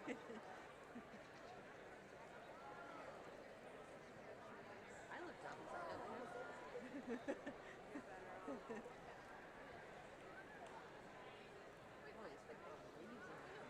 I look dumb sometimes. Boy, it's like freezing in here.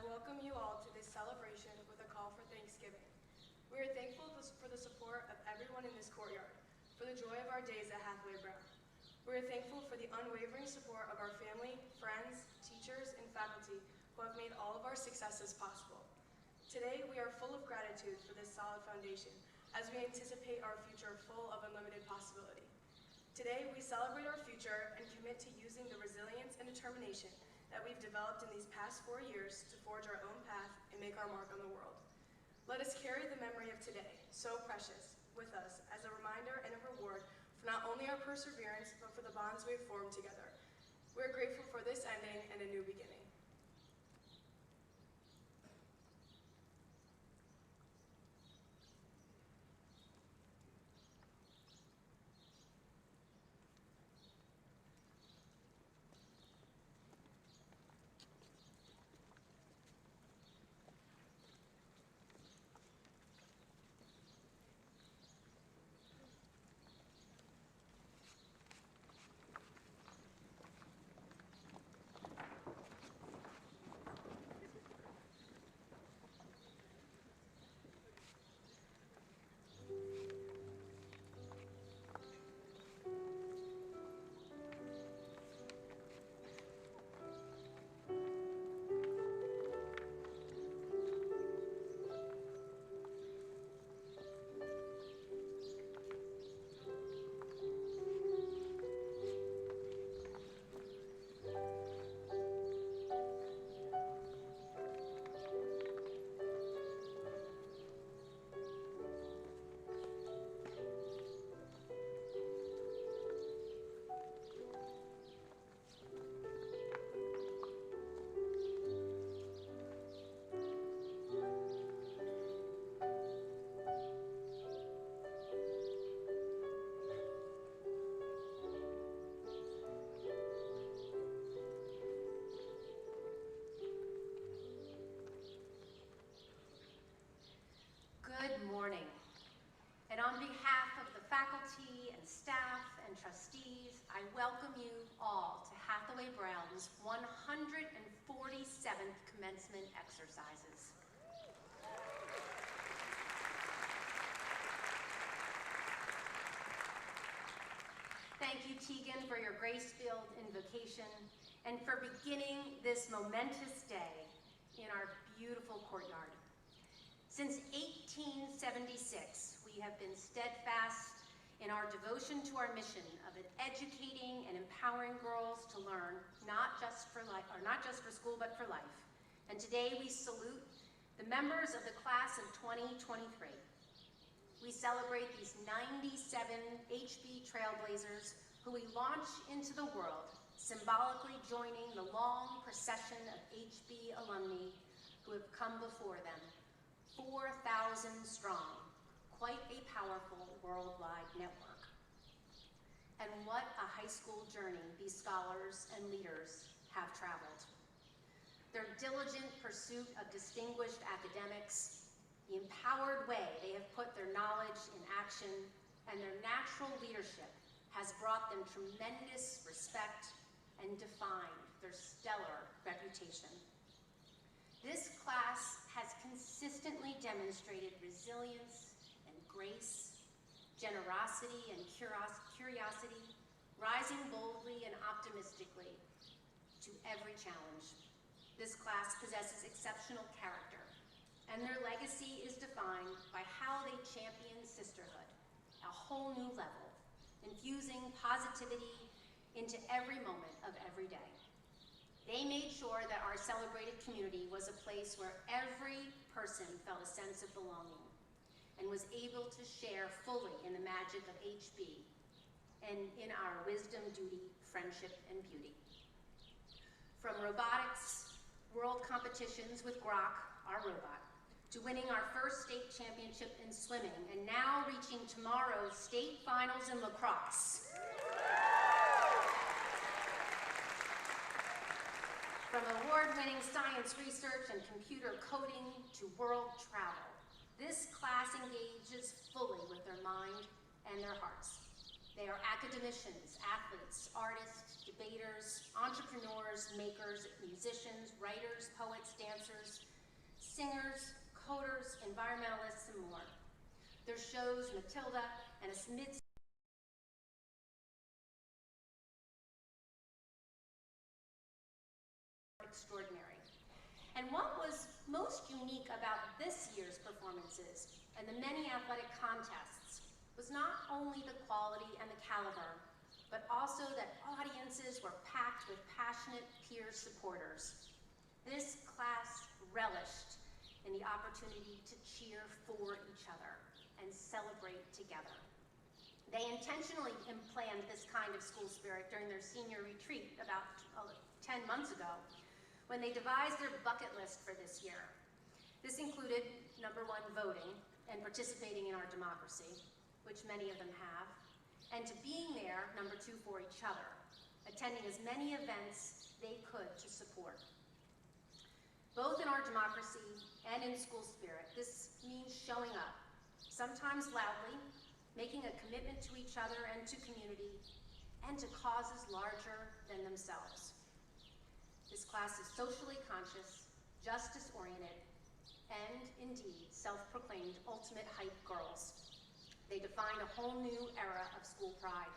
welcome you all to this celebration with a call for Thanksgiving. We are thankful for the support of everyone in this courtyard, for the joy of our days at Hathaway Brown. We are thankful for the unwavering support of our family, friends, teachers, and faculty who have made all of our successes possible. Today, we are full of gratitude for this solid foundation as we anticipate our future full of unlimited possibility. Today, we celebrate our future and commit to using the resilience and determination that we've developed in these past 4 years to forge our own path and make our mark on the world. Let us carry the memory of today, so precious, with us as a reminder and a reward for not only our perseverance, but for the bonds we've formed together. We're grateful for this ending and a new beginning. Good morning. And on behalf of the faculty and staff and trustees, I welcome you all to Hathaway Brown's 147th commencement exercises. Thank you, Tegan, for your grace-filled invocation and for beginning this momentous day in our beautiful courtyard. Since 1876, we have been steadfast in our devotion to our mission of educating and empowering girls to learn, not just for school, but for life. And today we salute the members of the class of 2023. We celebrate these 97 HB trailblazers who we launch into the world, symbolically joining the long procession of HB alumni who have come before them. 4,000 strong, quite a powerful worldwide network. And what a high school journey these scholars and leaders have traveled. Their diligent pursuit of distinguished academics, the empowered way they have put their knowledge in action, and their natural leadership has brought them tremendous respect and defined their stellar reputation. This class has consistently demonstrated resilience and grace, generosity and curiosity, rising boldly and optimistically to every challenge. This class possesses exceptional character, and their legacy is defined by how they champion sisterhood, a whole new level, infusing positivity into every moment of every day. They made sure that our celebrated community was a place where every person felt a sense of belonging and was able to share fully in the magic of HB and in our wisdom, duty, friendship, and beauty. From robotics, world competitions with Grok, our robot, to winning our first state championship in swimming, and now reaching tomorrow's state finals in lacrosse. From award-winning science research and computer coding to world travel, this class engages fully with their mind and their hearts. They are academicians, athletes, artists, debaters, entrepreneurs, makers, musicians, writers, poets, dancers, singers, coders, environmentalists, and more. Their shows, Matilda and a mid extraordinary. And what was most unique about this year's performances and the many athletic contests was not only the quality and the caliber, but also that audiences were packed with passionate peer supporters. This class relished in the opportunity to cheer for each other and celebrate together. They intentionally planned this kind of school spirit during their senior retreat about 10 months ago, when they devised their bucket list for this year. This included, number one, voting and participating in our democracy, which many of them have, and to being there, number two, for each other, attending as many events they could to support. Both in our democracy and in school spirit, this means showing up, sometimes loudly, making a commitment to each other and to community, and to causes larger than themselves. This class is socially conscious, justice-oriented, and indeed self-proclaimed ultimate hype girls. They defined a whole new era of school pride,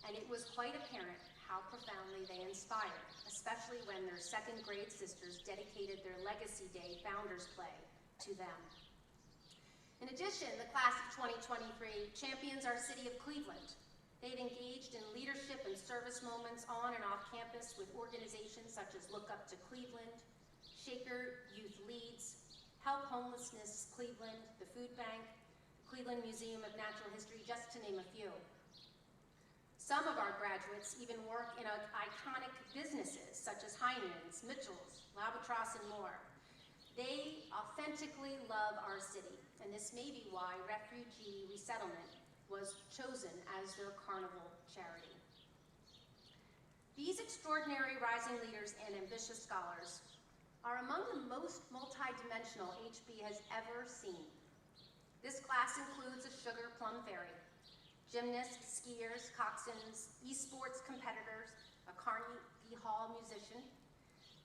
and it was quite apparent how profoundly they inspired, especially when their second grade sisters dedicated their Legacy Day Founders Play to them. In addition, the class of 2023 champions our city of Cleveland. They've engaged in leadership and service moments on and off campus with organizations such as Look Up to Cleveland, Shaker Youth Leads, Help Homelessness Cleveland, the Food Bank, Cleveland Museum of Natural History, just to name a few. Some of our graduates even work in iconic businesses such as Heinen's, Mitchell's, Labatros, and more. They authentically love our city, and this may be why refugee resettlement was chosen as their carnival charity. These extraordinary rising leaders and ambitious scholars are among the most multidimensional HB has ever seen. This class includes a sugar plum fairy, gymnasts, skiers, coxswains, esports competitors, a Carnegie Hall musician,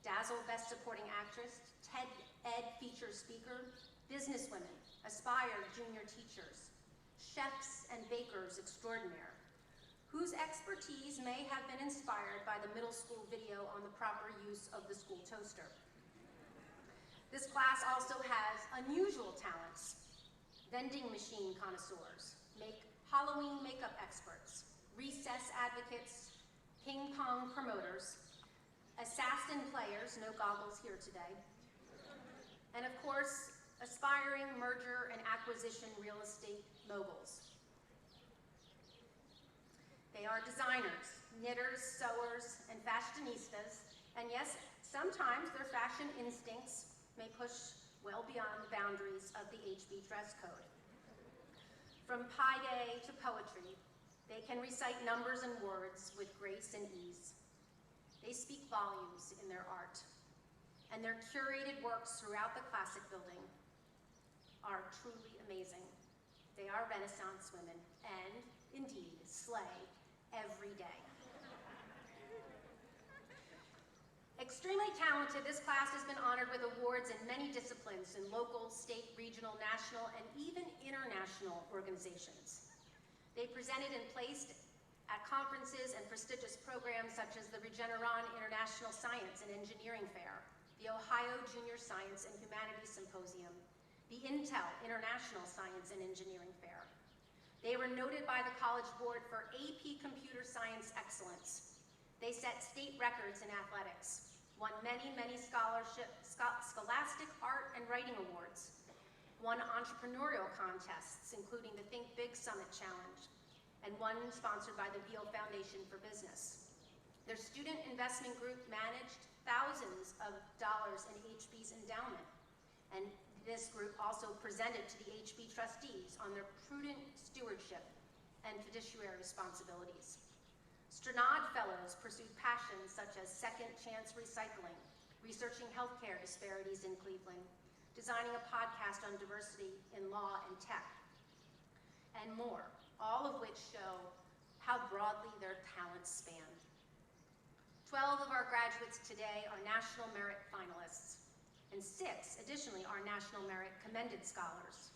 Dazzle Best Supporting Actress, TED feature speaker, businesswomen, aspired junior teachers, chefs and bakers extraordinaire, whose expertise may have been inspired by the middle school video on the proper use of the school toaster. This class also has unusual talents. Vending machine connoisseurs, Halloween makeup experts, recess advocates, ping pong promoters, assassin players, no goggles here today, and of course, aspiring merger and acquisition real estate moguls. They are designers, knitters, sewers, and fashionistas, and yes, sometimes their fashion instincts may push well beyond the boundaries of the HB dress code. From Pi Day to poetry, they can recite numbers and words with grace and ease. They speak volumes in their art, and their curated works throughout the Classic Building are truly amazing. They are Renaissance women, and indeed, slay every day. Extremely talented, this class has been honored with awards in many disciplines in local, state, regional, national, and even international organizations. They presented and placed at conferences and prestigious programs such as the Regeneron International Science and Engineering Fair, the Ohio Junior Science and Humanities Symposium, the Intel International Science and Engineering Fair. They were noted by the College Board for AP Computer Science Excellence. They set state records in athletics, won many, many scholastic art and writing awards, won entrepreneurial contests, including the Think Big Summit Challenge, and one sponsored by the Beal Foundation for Business. Their student investment group managed thousands of dollars in HB's endowment, and this group also presented to the HB trustees on their prudent stewardship and fiduciary responsibilities. Strnad Fellows pursued passions such as second chance recycling, researching healthcare disparities in Cleveland, designing a podcast on diversity in law and tech, and more, all of which show how broadly their talents span. 12 of our graduates today are National Merit finalists, and 6 additionally are National Merit Commended Scholars.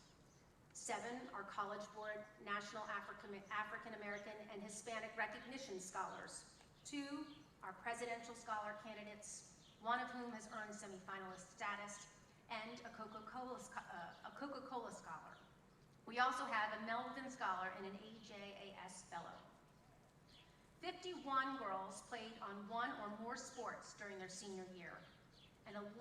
7 are College Board National African American and Hispanic Recognition Scholars. 2 are Presidential Scholar candidates, one of whom has earned semifinalist status, and a Coca-Cola Scholar. We also have a Melvin Scholar and an AJAS Fellow. 51 girls played on 1 or more sports during their senior year, and 11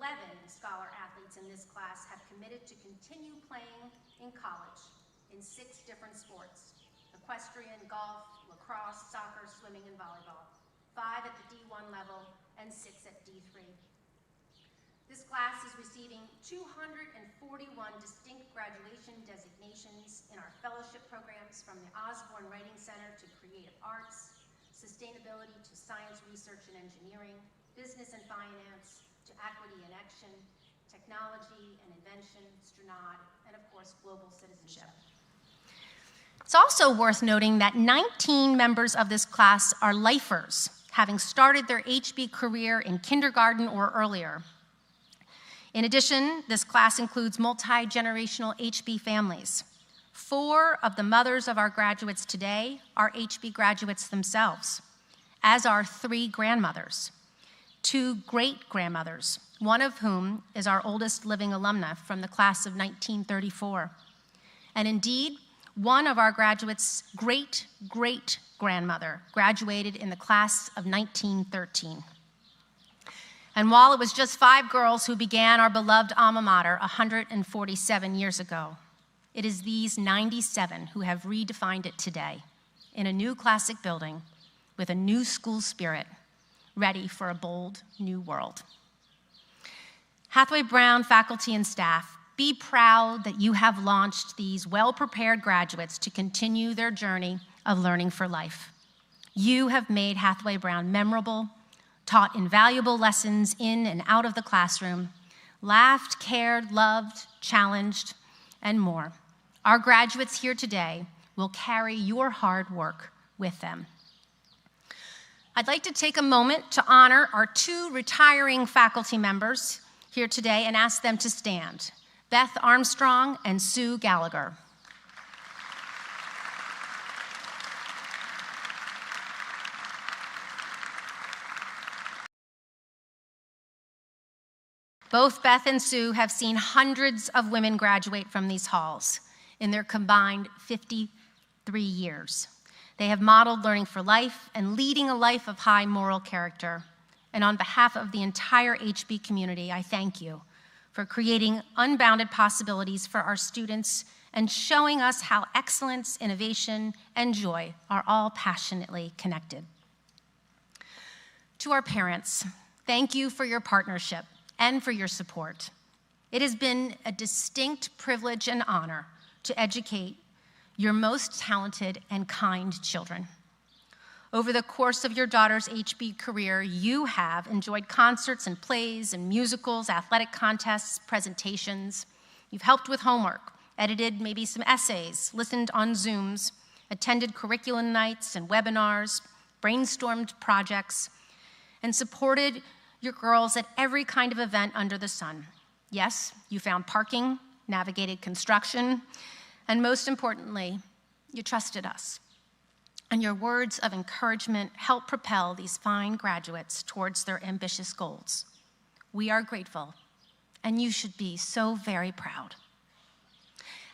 scholar athletes in this class have committed to continue playing in college in 6 different sports: equestrian, golf, lacrosse, soccer, swimming, and volleyball, 5 at the D1 level and 6 at D3. This class is receiving 241 distinct graduation designations in our fellowship programs, from the Osborne Writing Center to Creative Arts, Sustainability to Science, Research, and Engineering, Business and Finance to Equity and Action, Technology and Invention, Stronad, and of course, Global Citizenship. It's also worth noting that 19 members of this class are lifers, having started their HB career in kindergarten or earlier. In addition, this class includes multi-generational HB families. 4 of the mothers of our graduates today are HB graduates themselves, as are 3 grandmothers, 2 great-grandmothers, one of whom is our oldest living alumna from the class of 1934. And indeed, one of our graduates' great-great-grandmother graduated in the class of 1913. And while it was just 5 girls who began our beloved alma mater 147 years ago, it is these 97 who have redefined it today in a new classic building with a new school spirit, ready for a bold new world. Hathaway Brown faculty and staff, be proud that you have launched these well-prepared graduates to continue their journey of learning for life. You have made Hathaway Brown memorable, taught invaluable lessons in and out of the classroom, laughed, cared, loved, challenged, and more. Our graduates here today will carry your hard work with them. I'd like to take a moment to honor our 2 retiring faculty members here today and ask them to stand: Beth Armstrong and Sue Gallagher. Both Beth and Sue have seen hundreds of women graduate from these halls in their combined 53 years. They have modeled learning for life and leading a life of high moral character. And on behalf of the entire HB community, I thank you for creating unbounded possibilities for our students and showing us how excellence, innovation, and joy are all passionately connected. To our parents, thank you for your partnership and for your support. It has been a distinct privilege and honor to educate your most talented and kind children. Over the course of your daughter's HB career, you have enjoyed concerts and plays and musicals, athletic contests, presentations. You've helped with homework, edited maybe some essays, listened on Zooms, attended curriculum nights and webinars, brainstormed projects, and supported your girls at every kind of event under the sun. Yes, you found parking, navigated construction, and most importantly, you trusted us. And your words of encouragement help propel these fine graduates towards their ambitious goals. We are grateful, and you should be so very proud.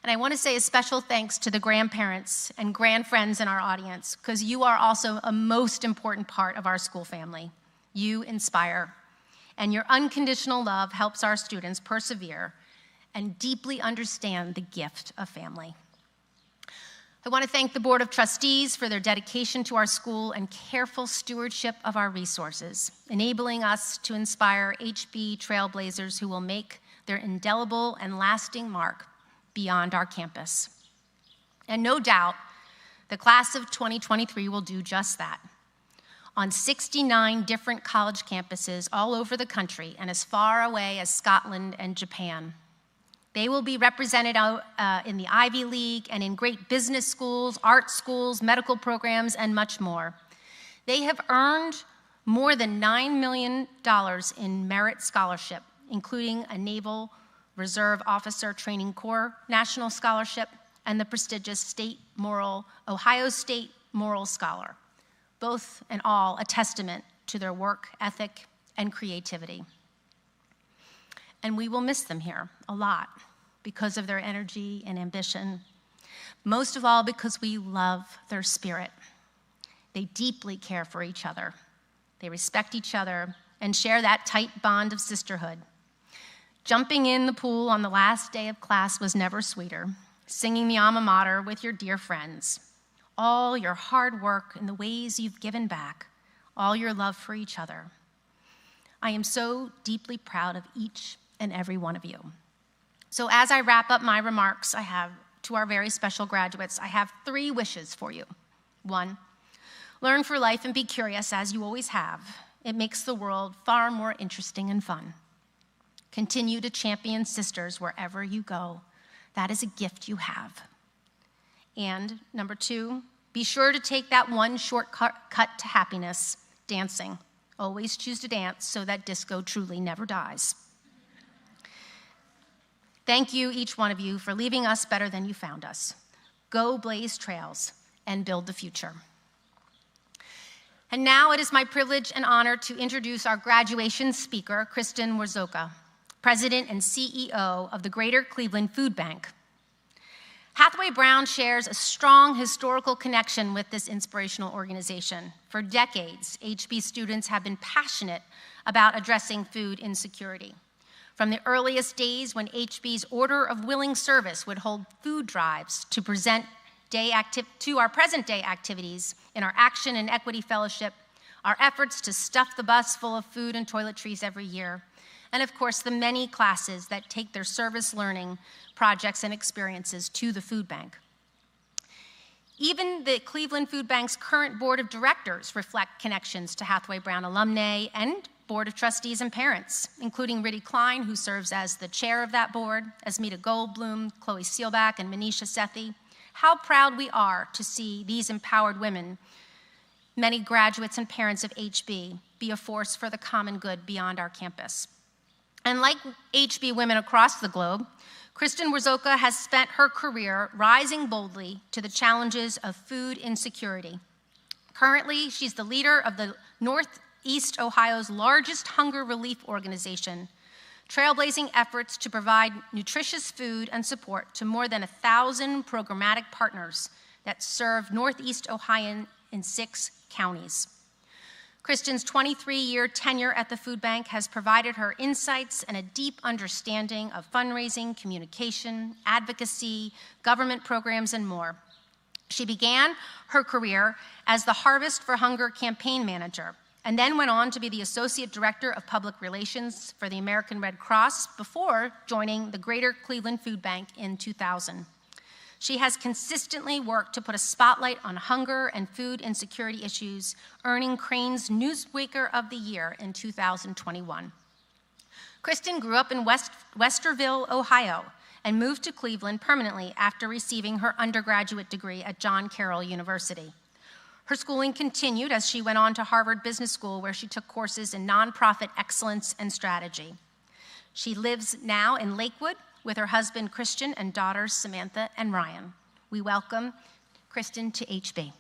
And I want to say a special thanks to the grandparents and grandfriends in our audience, because you are also a most important part of our school family. You inspire, and your unconditional love helps our students persevere and deeply understand the gift of family. I want to thank the Board of Trustees for their dedication to our school and careful stewardship of our resources, enabling us to inspire HB trailblazers who will make their indelible and lasting mark beyond our campus. And no doubt, the class of 2023 will do just that. On 69 different college campuses all over the country and as far away as Scotland and Japan, They will be represented out in the Ivy League and in great business schools, art schools, medical programs, and much more. They have earned more than $9 million in merit scholarship, including a Naval Reserve Officer Training Corps National Scholarship and the prestigious Ohio State Moral Scholar, both and all a testament to their work ethic and creativity. And we will miss them here a lot because of their energy and ambition, most of all because we love their spirit. They deeply care for each other. They respect each other and share that tight bond of sisterhood. Jumping in the pool on the last day of class was never sweeter. Singing the alma mater with your dear friends. All your hard work and the ways you've given back. All your love for each other. I am so deeply proud of each and every one of you. So as I wrap up my remarks, to our very special graduates, I have 3 wishes for you. 1, learn for life and be curious as you always have. It makes the world far more interesting and fun. Continue to champion sisters wherever you go. That is a gift you have. And number 2, be sure to take that one shortcut to happiness, dancing. Always choose to dance so that disco truly never dies. Thank you, each one of you, for leaving us better than you found us. Go blaze trails and build the future. And now it is my privilege and honor to introduce our graduation speaker, Kristen Warzoka, President and CEO of the Greater Cleveland Food Bank. Hathaway Brown shares a strong historical connection with this inspirational organization. For decades, HB students have been passionate about addressing food insecurity. From the earliest days when HB's Order of Willing Service would hold food drives to present to our present-day activities in our Action and Equity Fellowship, our efforts to stuff the bus full of food and toiletries every year, and of course the many classes that take their service learning projects and experiences to the food bank. Even the Cleveland Food Bank's current board of directors reflect connections to Hathaway Brown alumni and board of trustees and parents, including Riddy Klein, who serves as the chair of that board, Asmita Goldblum, Chloe Seelbach, and Manisha Sethi. How proud we are to see these empowered women, many graduates and parents of HB, be a force for the common good beyond our campus. And like HB women across the globe, Kristen Warzoka has spent her career rising boldly to the challenges of food insecurity. Currently, she's the leader of the Northeast Ohio's largest hunger relief organization, trailblazing efforts to provide nutritious food and support to more than 1,000 programmatic partners that serve Northeast Ohio in 6 counties. Kristen's 23-year tenure at the food bank has provided her insights and a deep understanding of fundraising, communication, advocacy, government programs, and more. She began her career as the Harvest for Hunger campaign manager, and then went on to be the Associate Director of Public Relations for the American Red Cross before joining the Greater Cleveland Food Bank in 2000. She has consistently worked to put a spotlight on hunger and food insecurity issues, earning Crain's Newsweeker of the Year in 2021. Kristen grew up in Westerville, Ohio, and moved to Cleveland permanently after receiving her undergraduate degree at John Carroll University. Her schooling continued as she went on to Harvard Business School, where she took courses in nonprofit excellence and strategy. She lives now in Lakewood with her husband, Christian, and daughters, Samantha and Ryan. We welcome Kristen to HB.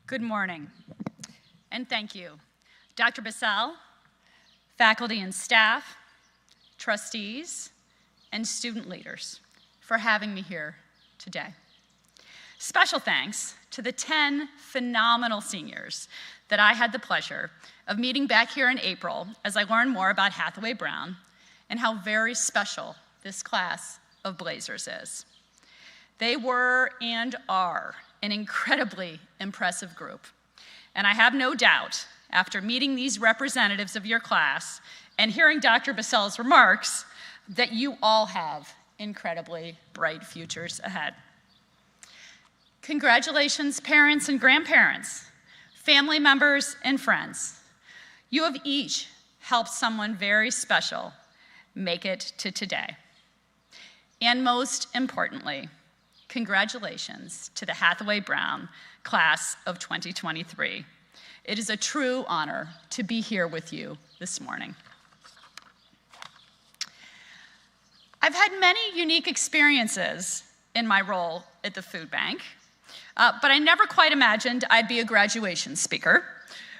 Good morning, and thank you, Dr. Basal, faculty and staff, trustees, and student leaders for having me here today. Special thanks to the 10 phenomenal seniors that I had the pleasure of meeting back here in April as I learned more about Hathaway Brown and how very special this class of Blazers is. They were and are an incredibly impressive group, and I have no doubt after meeting these representatives of your class and hearing Dr. Basel's remarks, that you all have incredibly bright futures ahead. Congratulations, parents and grandparents, family members and friends. You have each helped someone very special make it to today. And most importantly, congratulations to the Hathaway Brown class of 2023. It is a true honor to be here with you this morning. I've had many unique experiences in my role at the food bank, but I never quite imagined I'd be a graduation speaker,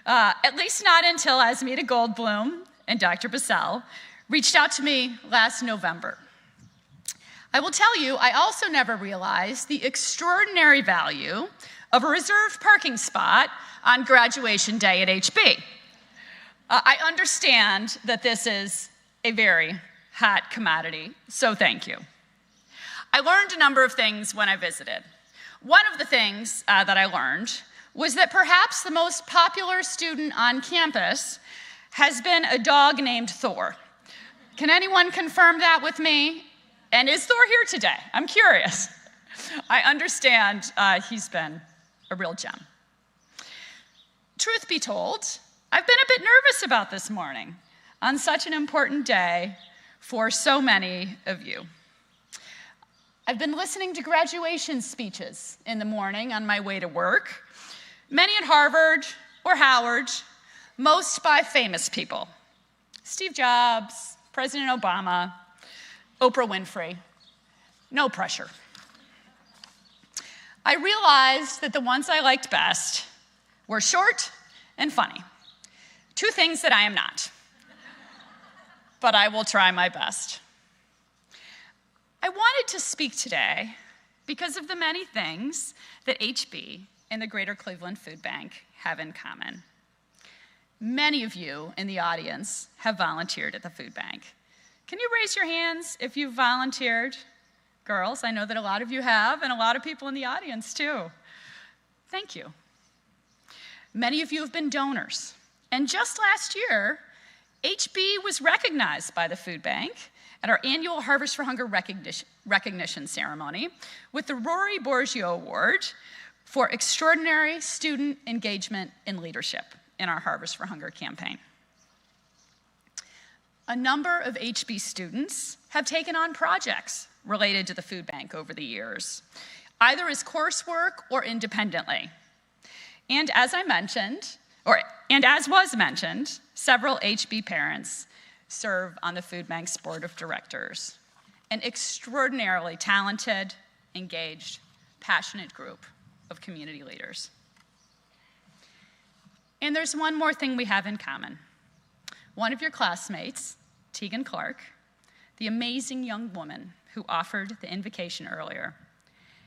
at least not until Asmita Goldblum and Dr. Basel reached out to me last November. I will tell you, I also never realized the extraordinary value of a reserved parking spot on graduation day at HB. I understand that this is a very hot commodity, so thank you. I learned a number of things when I visited. One of the things that I learned was that perhaps the most popular student on campus has been a dog named Thor. Can anyone confirm that with me? And is Thor here today? I'm curious. I understand he's been a real gem. Truth be told, I've been a bit nervous about this morning on such an important day for so many of you. I've been listening to graduation speeches in the morning on my way to work, many at Harvard or Howard, most by famous people. Steve Jobs, President Obama, Oprah Winfrey. No pressure. I realized that the ones I liked best were short and funny. Two things that I am not. But I will try my best. I wanted to speak today because of the many things that HB and the Greater Cleveland Food Bank have in common. Many of you in the audience have volunteered at the food bank. Can you raise your hands if you've volunteered? Girls, I know that a lot of you have, and a lot of people in the audience too. Thank you. Many of you have been donors. And just last year, HB was recognized by the food bank at our annual Harvest for Hunger recognition ceremony with the Rory Borgio Award for extraordinary student engagement and leadership in our Harvest for Hunger campaign. A number of HB students have taken on projects related to the food bank over the years, either as coursework or independently. And as I mentioned, and as was mentioned, several HB parents serve on the food bank's board of directors, an extraordinarily talented, engaged, passionate group of community leaders. And there's one more thing we have in common. One of your classmates, Tegan Clark, the amazing young woman who offered the invocation earlier,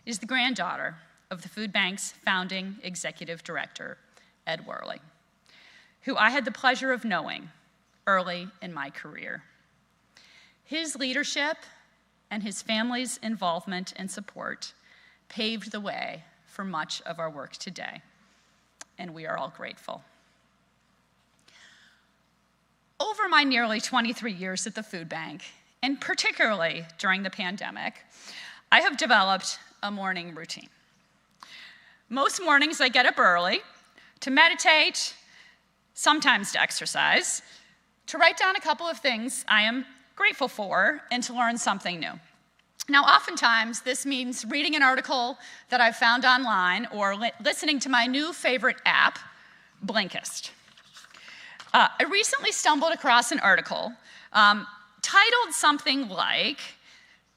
is the granddaughter of the food bank's founding executive director, Ed Worley, who I had the pleasure of knowing early in my career. His leadership and his family's involvement and support paved the way for much of our work today, and we are all grateful. Over my nearly 23 years at the food bank, and particularly during the pandemic, I have developed a morning routine. Most mornings I get up early to meditate, sometimes to exercise, to write down a couple of things I am grateful for, and to learn something new. Now, oftentimes, this means reading an article that I've found online or listening to my new favorite app, Blinkist. I recently stumbled across an article titled something like,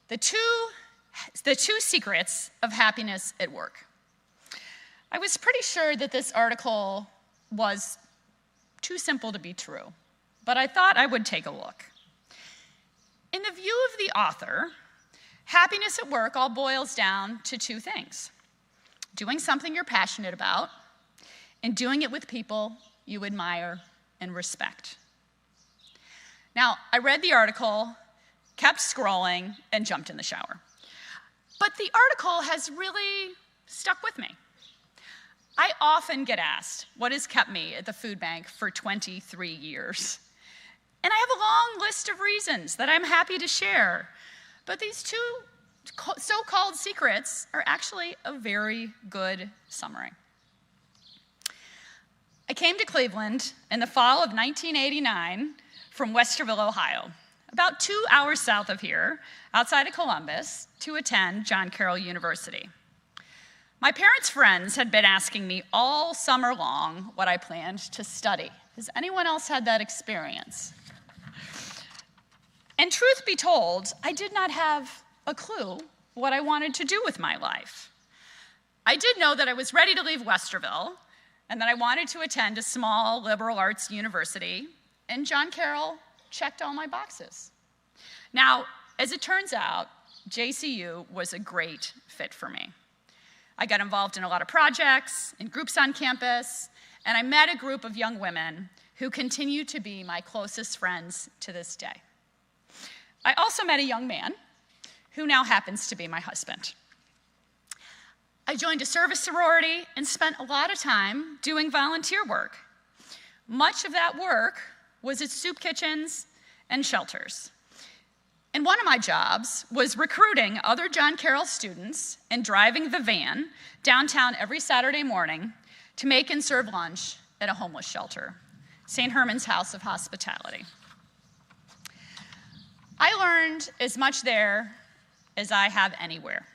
The Two Secrets of Happiness at Work. I was pretty sure that this article was too simple to be true, but I thought I would take a look. In the view of the author, happiness at work all boils down to two things: doing something you're passionate about and doing it with people you admire and respect. Now, I read the article, kept scrolling, and jumped in the shower. But the article has really stuck with me. I often get asked what has kept me at the food bank for 23 years. And I have a long list of reasons that I'm happy to share. But these two so-called secrets are actually a very good summary. I came to Cleveland in the fall of 1989 from Westerville, Ohio, about 2 hours south of here, outside of Columbus, to attend John Carroll University. My parents' friends had been asking me all summer long what I planned to study. Has anyone else had that experience? And truth be told, I did not have a clue what I wanted to do with my life. I did know that I was ready to leave Westerville and that I wanted to attend a small liberal arts university, and John Carroll checked all my boxes. Now, as it turns out, JCU was a great fit for me. I got involved in a lot of projects and groups on campus, and I met a group of young women who continue to be my closest friends to this day. I also met a young man who now happens to be my husband. I joined a service sorority and spent a lot of time doing volunteer work. Much of that work was at soup kitchens and shelters. And one of my jobs was recruiting other John Carroll students and driving the van downtown every Saturday morning to make and serve lunch at a homeless shelter, St. Herman's House of Hospitality. I learned as much there as I have anywhere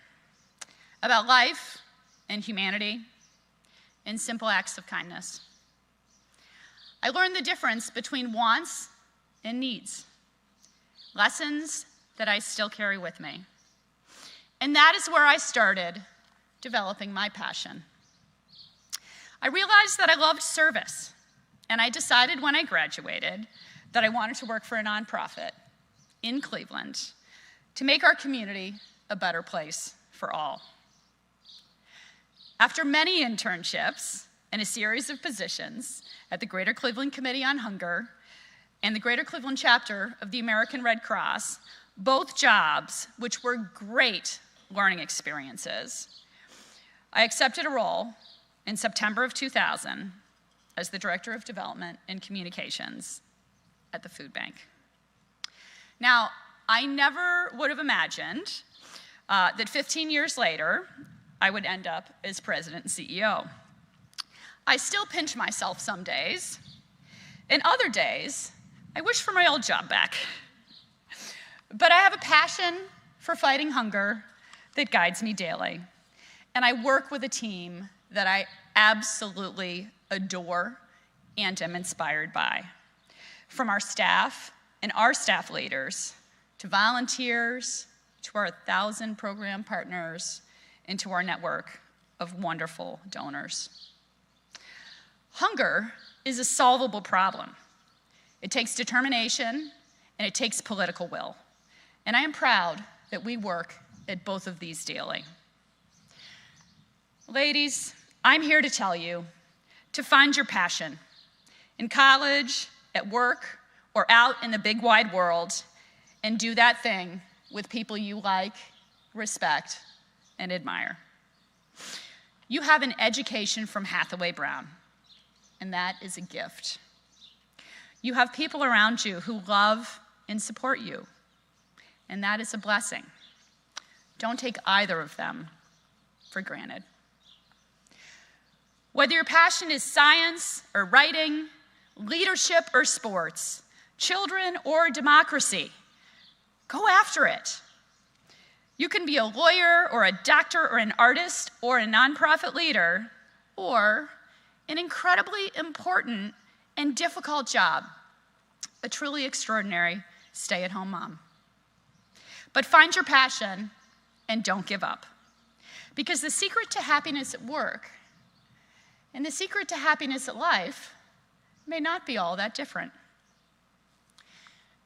about life and humanity and simple acts of kindness. I learned the difference between wants and needs, lessons that I still carry with me. And that is where I started developing my passion. I realized that I loved service, and I decided when I graduated that I wanted to work for a nonprofit in Cleveland to make our community a better place for all. After many internships and a series of positions at the Greater Cleveland Committee on Hunger and the Greater Cleveland chapter of the American Red Cross, both jobs which were great learning experiences, I accepted a role in September of 2000 as the Director of Development and Communications at the food bank. Now, I never would have imagined that 15 years later, I would end up as president and CEO. I still pinch myself some days, and other days, I wish for my old job back. But I have a passion for fighting hunger that guides me daily, and I work with a team that I absolutely adore and am inspired by. From our staff and our staff leaders, to volunteers, to our 1,000 program partners, and to our network of wonderful donors. Hunger is a solvable problem. It takes determination and it takes political will. And I am proud that we work at both of these daily. Ladies, I'm here to tell you to find your passion in college, at work, or out in the big wide world, and do that thing with people you like, respect, and admire. You have an education from Hathaway Brown, and that is a gift. You have people around you who love and support you, and that is a blessing. Don't take either of them for granted. Whether your passion is science or writing, leadership or sports, children or democracy, go after it. You can be a lawyer or a doctor or an artist or a nonprofit leader or an incredibly important and difficult job, a truly extraordinary stay-at-home mom. But find your passion and don't give up, because the secret to happiness at work and the secret to happiness at life may not be all that different.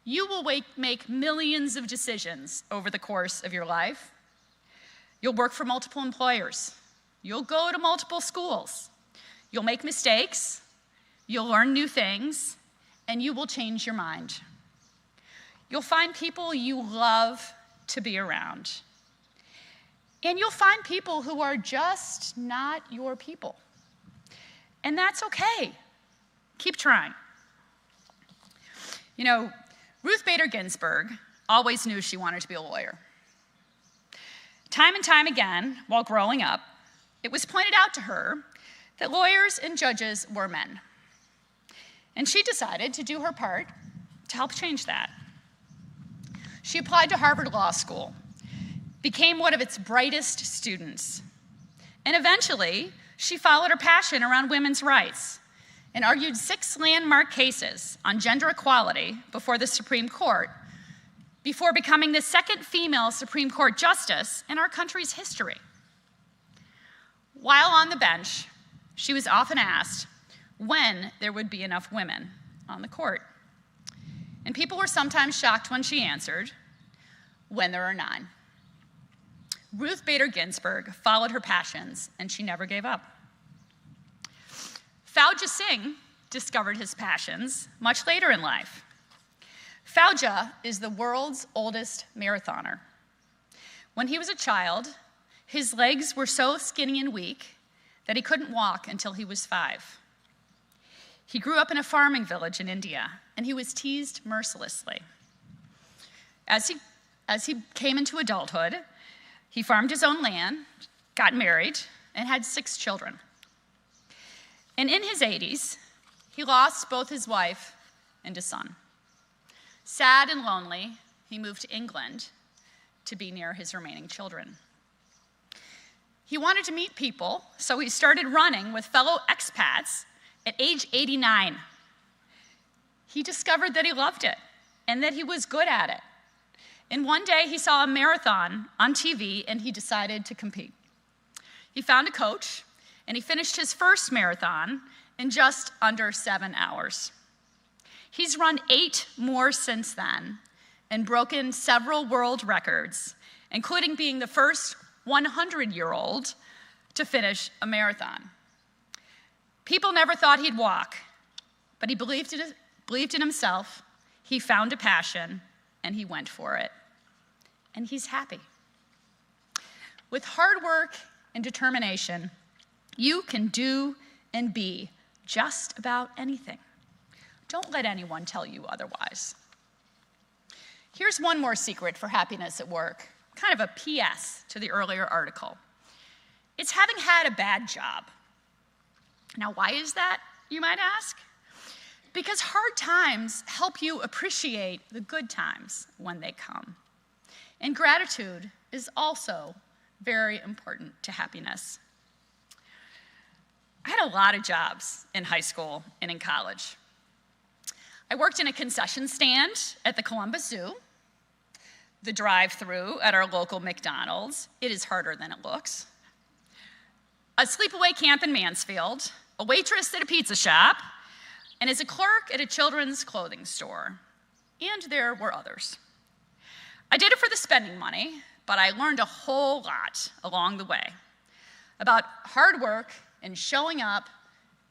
You will make millions of decisions over the course of your life. You'll work for multiple employers. You'll go to multiple schools. You'll make mistakes. You'll learn new things, and you will change your mind. You'll find people you love to be around. And you'll find people who are just not your people. and that's okay. Keep trying. You know, Ruth Bader Ginsburg always knew she wanted to be a lawyer. Time and time again, while growing up, it was pointed out to her that lawyers and judges were men. And she decided to do her part to help change that. She applied to Harvard Law School, became one of its brightest students, and eventually she followed her passion around women's rights and argued 6 landmark cases on gender equality before the Supreme Court before becoming the second female Supreme Court justice in our country's history. While on the bench, she was often asked when there would be enough women on the court. And people were sometimes shocked when she answered, when there are 9. Ruth Bader Ginsburg followed her passions, and she never gave up. Fauja Singh discovered his passions much later in life. Fauja is the world's oldest marathoner. When he was a child, his legs were so skinny and weak that he couldn't walk until he was 5. He grew up in a farming village in India, and he was teased mercilessly. As he came into adulthood, he farmed his own land, got married, and had 6 children. And in his 80s, he lost both his wife and his son. Sad and lonely, he moved to England to be near his remaining children. He wanted to meet people, so he started running with fellow expats at age 89. He discovered that he loved it and that he was good at it. And one day he saw a marathon on TV and he decided to compete. He found a coach and he finished his first marathon in just under 7 hours. He's run 8 more since then and broken several world records, including being the first 100-year-old to finish a marathon. People never thought he'd walk, but he believed in himself, he found a passion, and he went for it. And he's happy. With hard work and determination, you can do and be just about anything. Don't let anyone tell you otherwise. Here's one more secret for happiness at work, kind of a PS to the earlier article. It's having had a bad job. Now, why is that, you might ask? Because hard times help you appreciate the good times when they come. And gratitude is also very important to happiness. I had a lot of jobs in high school and in college. I worked in a concession stand at the Columbus Zoo, the drive-thru at our local McDonald's. It is harder than it looks. A sleepaway camp in Mansfield, a waitress at a pizza shop, and as a clerk at a children's clothing store. And there were others. I did it for the spending money, but I learned a whole lot along the way about hard work and showing up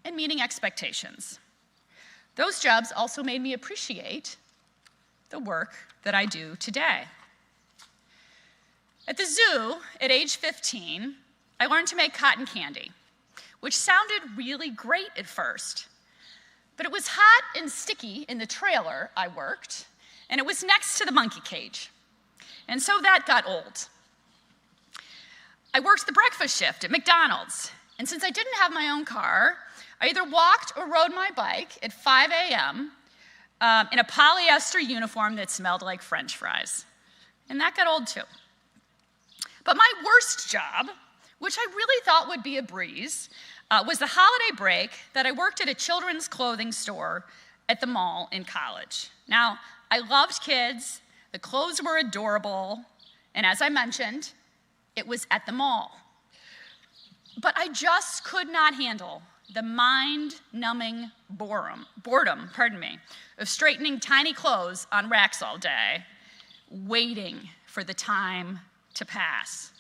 and meeting expectations. Those jobs also made me appreciate the work that I do today. At the zoo, at age 15, I learned to make cotton candy, which sounded really great at first. But it was hot and sticky in the trailer I worked, and it was next to the monkey cage. And so that got old. I worked the breakfast shift at McDonald's, and since I didn't have my own car, I either walked or rode my bike at 5 a.m. In a polyester uniform that smelled like French fries. And that got old too. But my worst job, which I really thought would be a breeze, was the holiday break that I worked at a children's clothing store at the mall in college. Now, I loved kids, the clothes were adorable, and as I mentioned, it was at the mall. But I just could not handle the mind-numbing boredom of straightening tiny clothes on racks all day, waiting for the time to pass.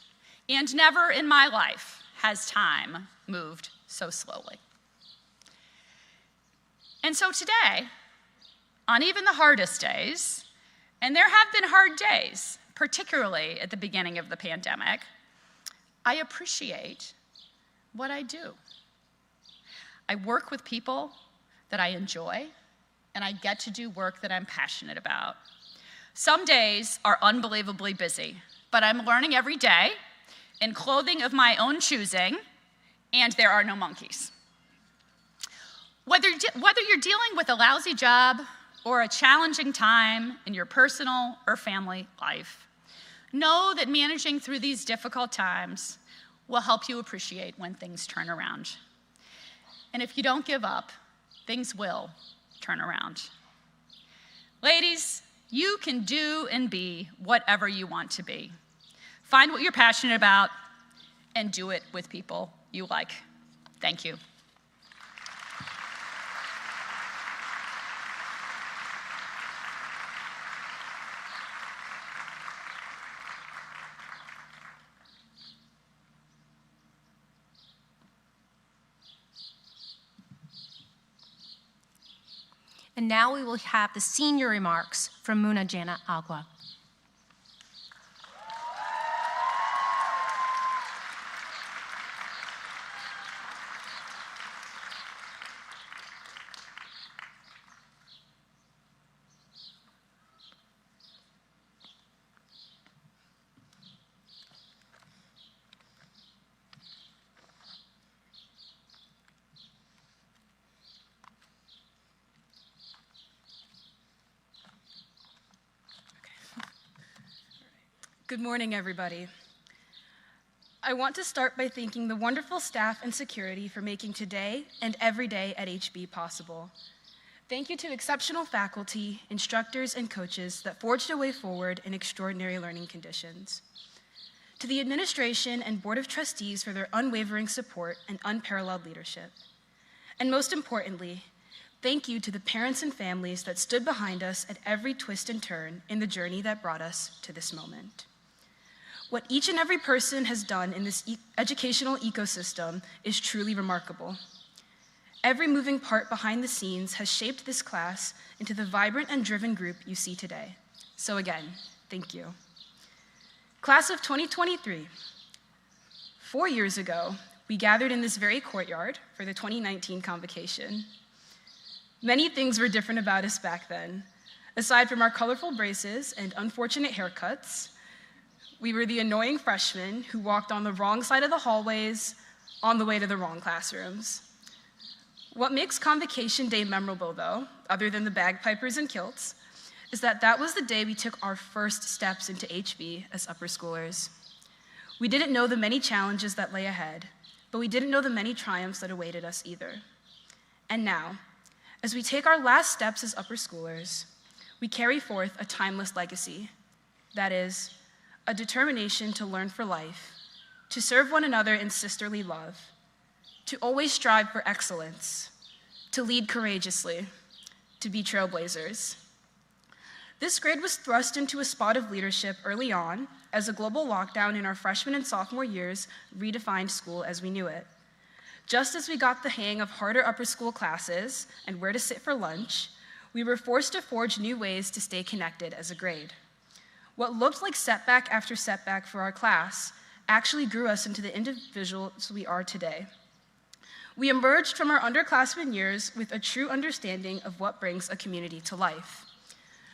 And never in my life has time moved so slowly. And so today, on even the hardest days, and there have been hard days, particularly at the beginning of the pandemic, I appreciate what I do. I work with people that I enjoy, and I get to do work that I'm passionate about. Some days are unbelievably busy, but I'm learning every day in clothing of my own choosing, and there are no monkeys. Whether you're dealing with a lousy job or a challenging time in your personal or family life, know that managing through these difficult times will help you appreciate when things turn around. And if you don't give up, things will turn around. Ladies, you can do and be whatever you want to be. Find what you're passionate about and do it with people you like. Thank you. And now we will have the senior remarks from Muna Jana Agua. Good morning, everybody. I want to start by thanking the wonderful staff and security for making today and every day at HB possible. Thank you to exceptional faculty, instructors, and coaches that forged a way forward in extraordinary learning conditions. To the administration and Board of Trustees for their unwavering support and unparalleled leadership. And most importantly, thank you to the parents and families that stood behind us at every twist and turn in the journey that brought us to this moment. What each and every person has done in this educational ecosystem is truly remarkable. Every moving part behind the scenes has shaped this class into the vibrant and driven group you see today. So again, thank you. Class of 2023. 4 years ago, we gathered in this very courtyard for the 2019 convocation. Many things were different about us back then. Aside from our colorful braces and unfortunate haircuts, we were the annoying freshmen who walked on the wrong side of the hallways on the way to the wrong classrooms. What makes Convocation Day memorable, though, other than the bagpipers and kilts, is that that was the day we took our first steps into HB as upper schoolers. We didn't know the many challenges that lay ahead, but we didn't know the many triumphs that awaited us either. And now, as we take our last steps as upper schoolers, we carry forth a timeless legacy. That is, a determination to learn for life, to serve one another in sisterly love, to always strive for excellence, to lead courageously, to be trailblazers. This grade was thrust into a spot of leadership early on as a global lockdown in our freshman and sophomore years redefined school as we knew it. Just as we got the hang of harder upper school classes and where to sit for lunch, we were forced to forge new ways to stay connected as a grade. What looked like setback after setback for our class actually grew us into the individuals we are today. We emerged from our underclassmen years with a true understanding of what brings a community to life.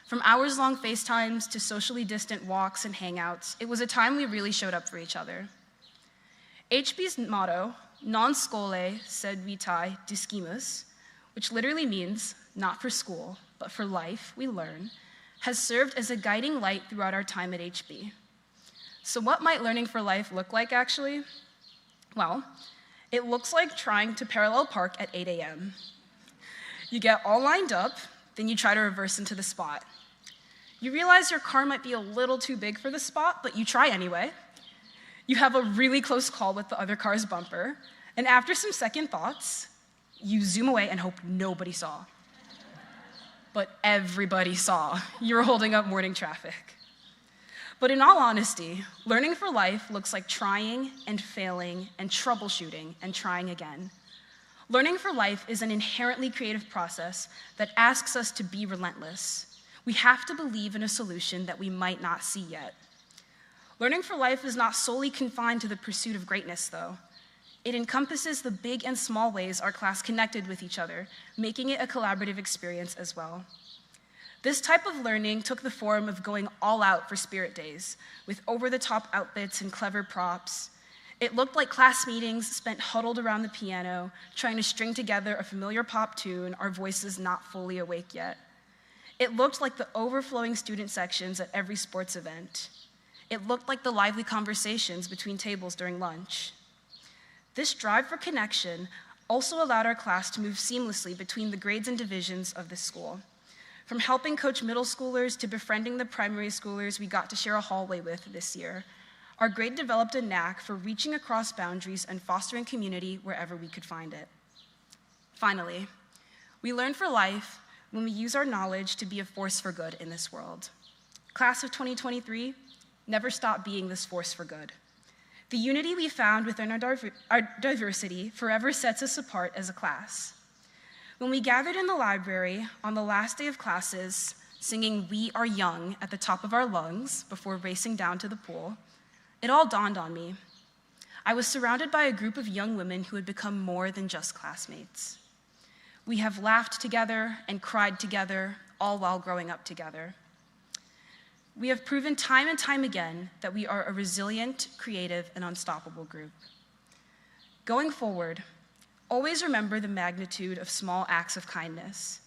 From hours-long FaceTimes to socially distant walks and hangouts, it was a time we really showed up for each other. HB's motto, non scholae sed vitae discimus, which literally means not for school, but for life we learn, has served as a guiding light throughout our time at HB. So what might learning for life look like, actually? Well, it looks like trying to parallel park at 8 a.m. You get all lined up, then you try to reverse into the spot. You realize your car might be a little too big for the spot, but you try anyway. You have a really close call with the other car's bumper, and after some second thoughts, you zoom away and hope nobody saw. But everybody saw. You were holding up morning traffic. But in all honesty, learning for life looks like trying and failing and troubleshooting and trying again. Learning for life is an inherently creative process that asks us to be relentless. We have to believe in a solution that we might not see yet. Learning for life is not solely confined to the pursuit of greatness, though. It encompasses the big and small ways our class connected with each other, making it a collaborative experience as well. This type of learning took the form of going all out for Spirit Days, with over-the-top outfits and clever props. It looked like class meetings spent huddled around the piano, trying to string together a familiar pop tune, our voices not fully awake yet. It looked like the overflowing student sections at every sports event. It looked like the lively conversations between tables during lunch. This drive for connection also allowed our class to move seamlessly between the grades and divisions of this school. From helping coach middle schoolers to befriending the primary schoolers we got to share a hallway with this year, our grade developed a knack for reaching across boundaries and fostering community wherever we could find it. Finally, we learn for life when we use our knowledge to be a force for good in this world. Class of 2023, never stop being this force for good. The unity we found within our diversity forever sets us apart as a class. When we gathered in the library on the last day of classes, singing "We Are Young" at the top of our lungs before racing down to the pool, it all dawned on me. I was surrounded by a group of young women who had become more than just classmates. We have laughed together and cried together, all while growing up together. We have proven time and time again that we are a resilient, creative, and unstoppable group. Going forward, always remember the magnitude of small acts of kindness.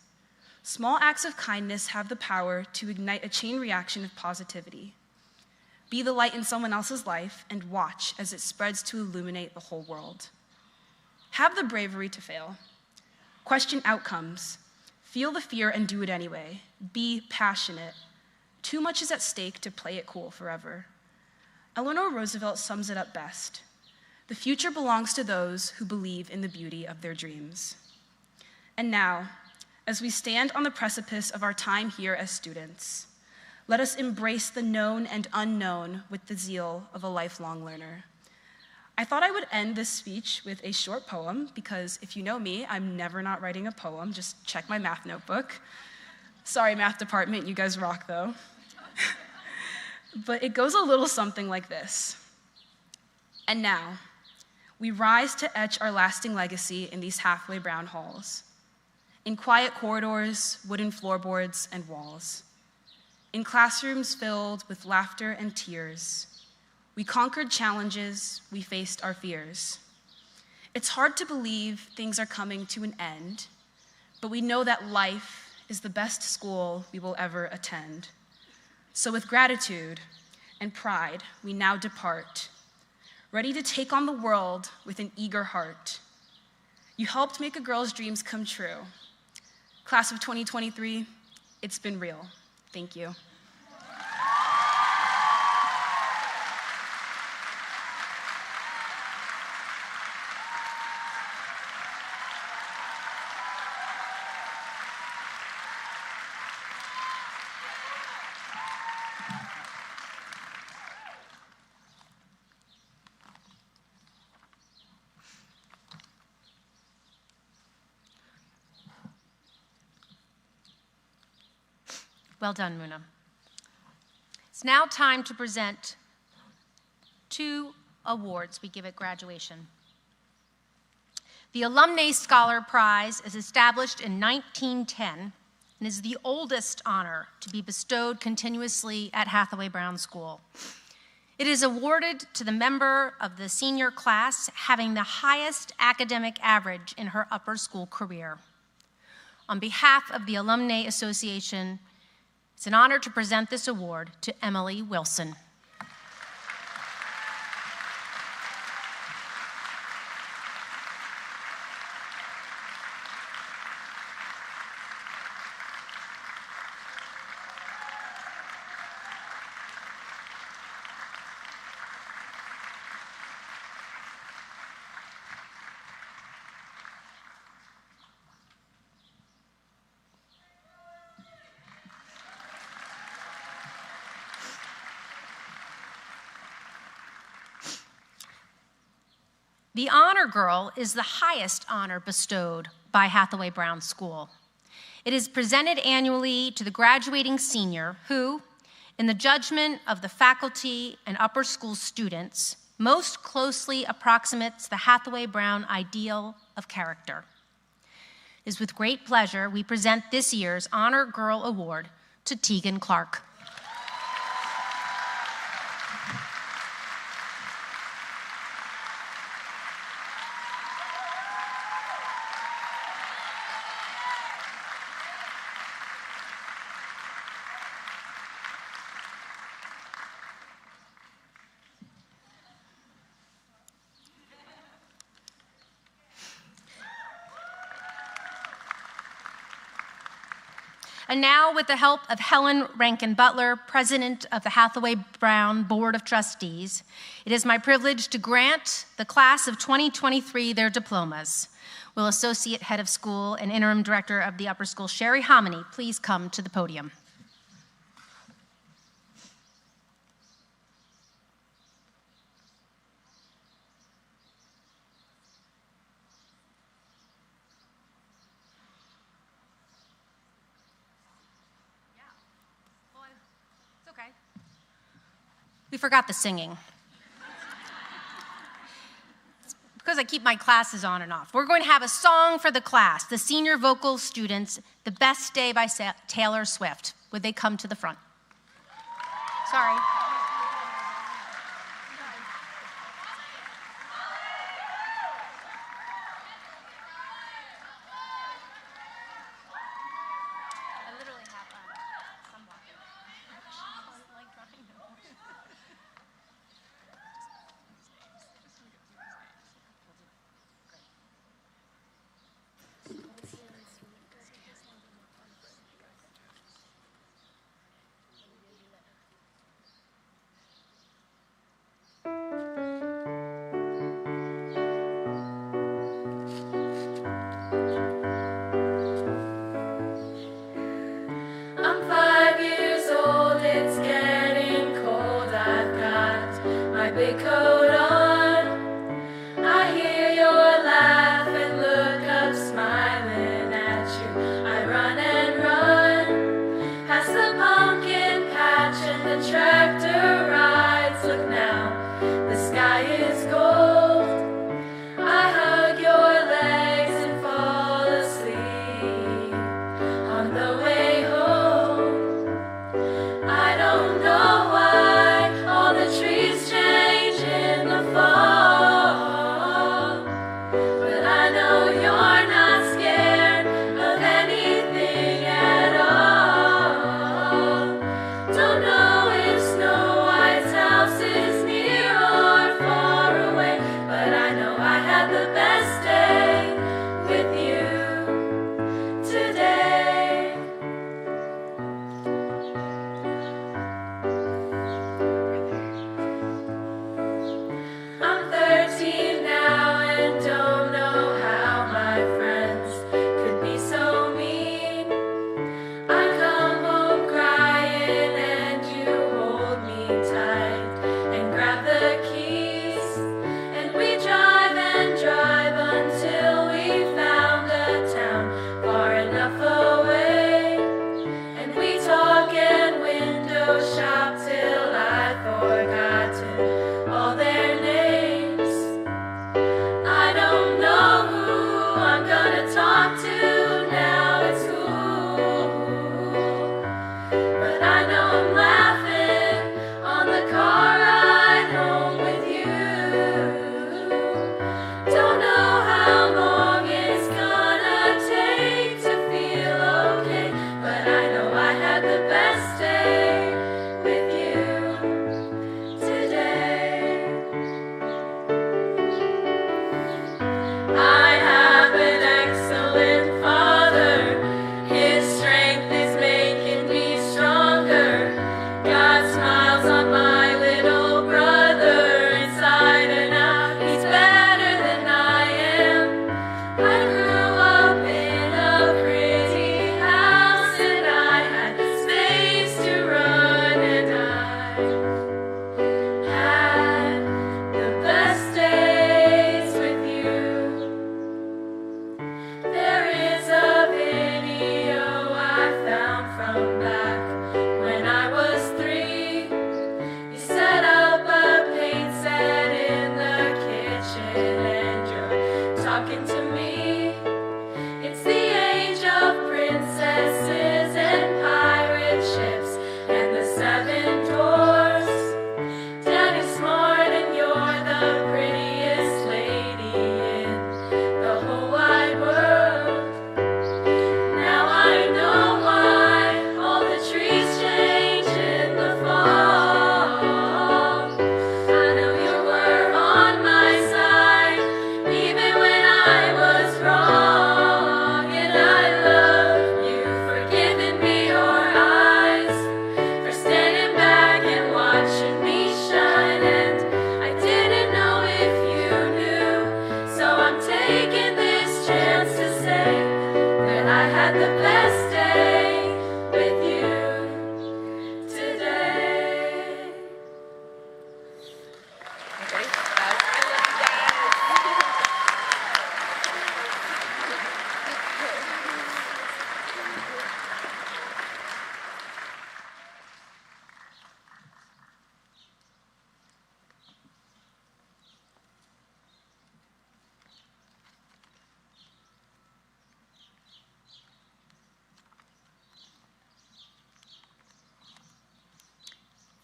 Small acts of kindness have the power to ignite a chain reaction of positivity. Be the light in someone else's life and watch as it spreads to illuminate the whole world. Have the bravery to fail. Question outcomes. Feel the fear and do it anyway. Be passionate. Too much is at stake to play it cool forever. Eleanor Roosevelt sums it up best. The future belongs to those who believe in the beauty of their dreams. And now, as we stand on the precipice of our time here as students, let us embrace the known and unknown with the zeal of a lifelong learner. I thought I would end this speech with a short poem because if you know me, I'm never not writing a poem. Just check my math notebook. Sorry, math department, you guys rock though. But it goes a little something like this. And now, we rise to etch our lasting legacy in these Hathaway Brown halls. In quiet corridors, wooden floorboards, and walls. In classrooms filled with laughter and tears. We conquered challenges, we faced our fears. It's hard to believe things are coming to an end, but we know that life is the best school we will ever attend. So with gratitude and pride, we now depart, ready to take on the world with an eager heart. You helped make a girl's dreams come true. Class of 2023, it's been real. Thank you. Well done, Muna. It's now time to present 2 awards we give at graduation. The Alumni Scholar Prize is established in 1910 and is the oldest honor to be bestowed continuously at Hathaway Brown School. It is awarded to the member of the senior class having the highest academic average in her upper school career. On behalf of the Alumni Association, it's an honor to present this award to Emily Wilson. The Honor Girl is the highest honor bestowed by Hathaway Brown School. It is presented annually to the graduating senior who, in the judgment of the faculty and upper school students, most closely approximates the Hathaway Brown ideal of character. It is with great pleasure we present this year's Honor Girl Award to Tegan Clark. And now, with the help of Helen Rankin Butler, President of the Hathaway Brown Board of Trustees, it is my privilege to grant the class of 2023 their diplomas. Will Associate Head of School and Interim Director of the Upper School, Sherry Hominy, please come to the podium. We forgot the singing. It's because I keep my classes on and off. We're going to have a song for the class, the senior vocal students, The Best Day by Taylor Swift. Would they come to the front? Sorry. Big coat on, I hear your laugh and look up smiling at you. I run and run, past the pumpkin patch and the tractor rides. Look now, the sky is gold. I hug your legs and fall asleep on the way home. I don't know why all the trees change in the fall, but I know you're not scared of anything at all. Don't know if snow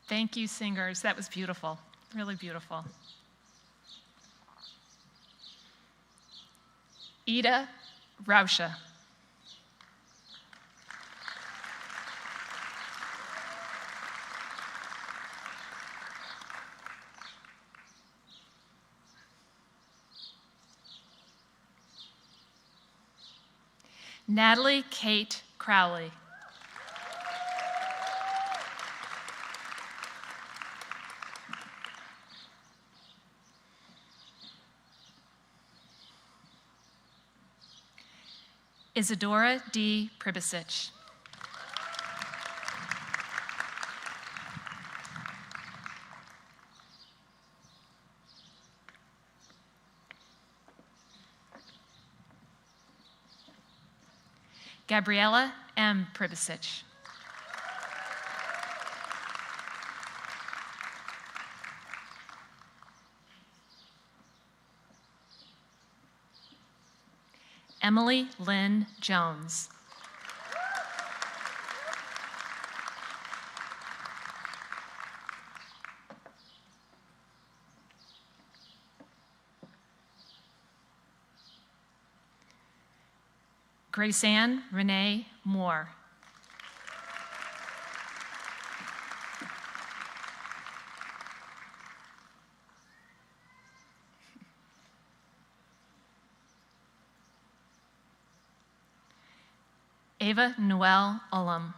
Thank you, singers. That was beautiful, really beautiful. Ida Rauscha. Natalie Kate Crowley. Isadora D. Pribisic. Gabriella M. Pribisic. Emily Lynn Jones. Grace Ann Renee Moore. Ava Noel Ullum.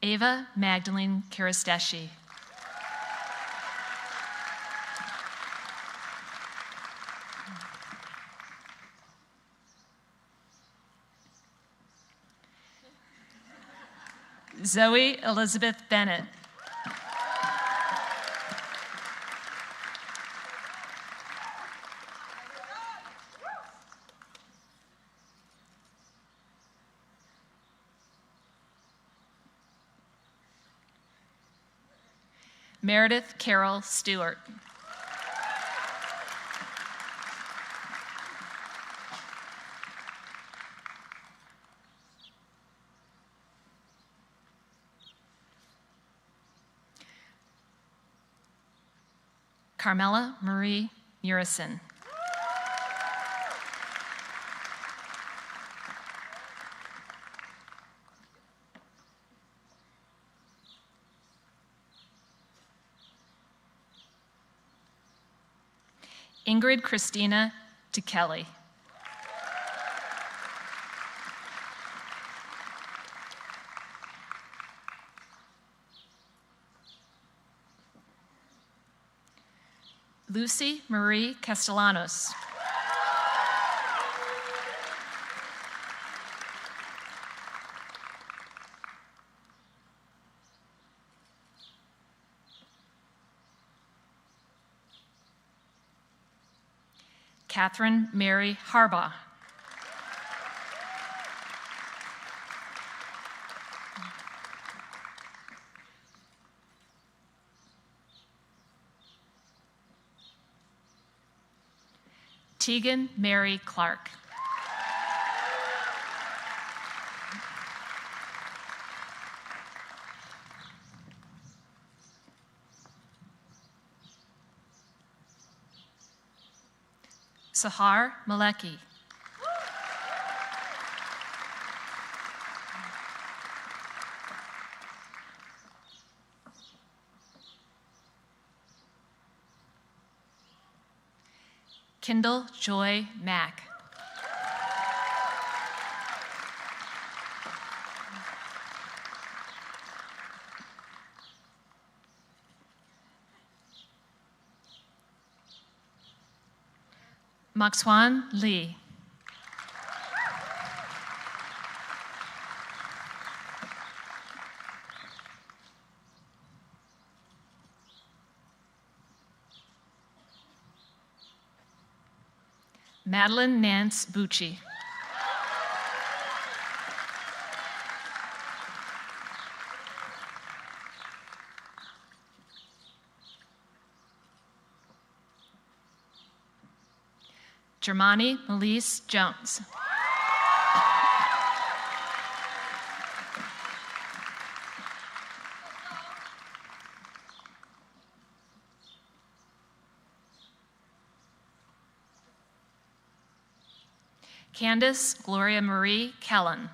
Ava Magdalene Kiristeshi. Zoe Elizabeth Bennett. Meredith Carol Stewart. Carmela Marie Murison. Ingrid Christina DeKelly. Lucy Marie Castellanos. Catherine Mary Harbaugh. Tegan Mary Clark. Sahar Maleki. Kendall Joy Mack. Maxwan Lee. Madeline Nance Bucci. Germani Melise Jones. Candace Gloria Marie Kellen.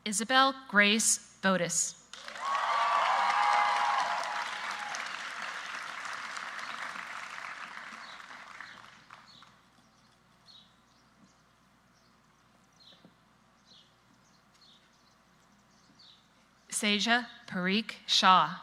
Isabel Grace Bodis. Seja Parikh Shah.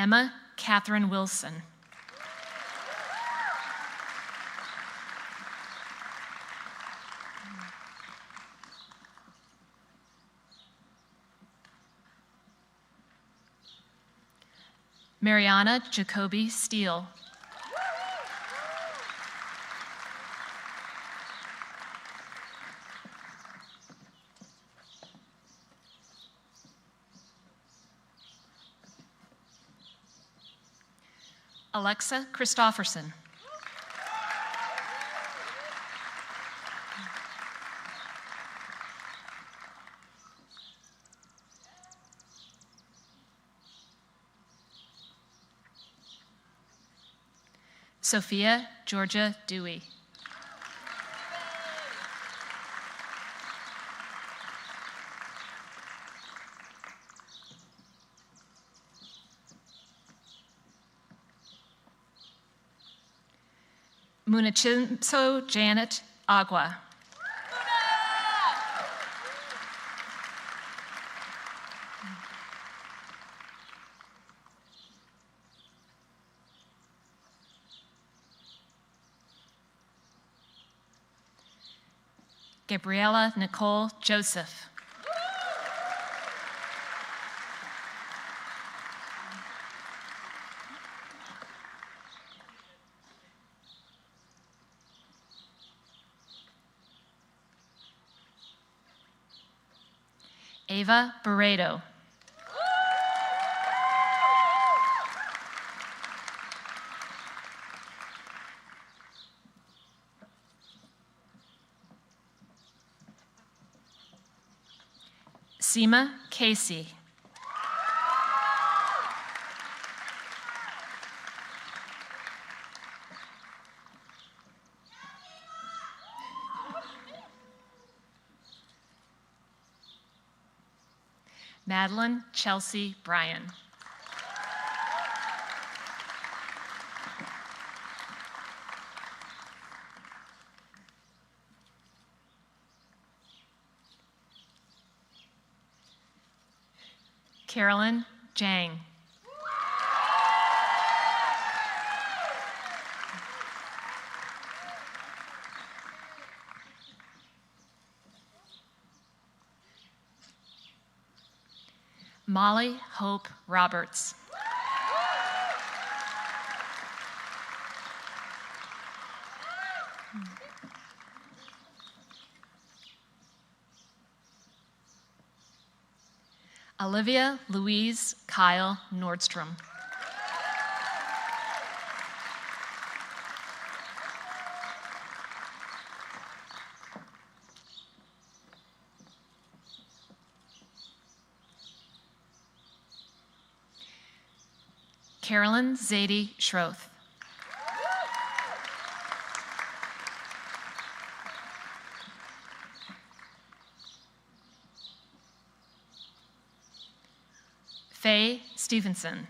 Emma Catherine Wilson. Mariana Jacoby Steele. Alexa Christofferson. Sophia Georgia Dewey. Munachimso Janet Agua. Gabriela Nicole Joseph. Ava Barredo. Seema Casey. Madeline Chelsea Bryan. Carolyn Jang. Molly Hope Roberts. Olivia Louise Kyle Nordstrom. Carolyn Zadie Schroth. Faye Stevenson.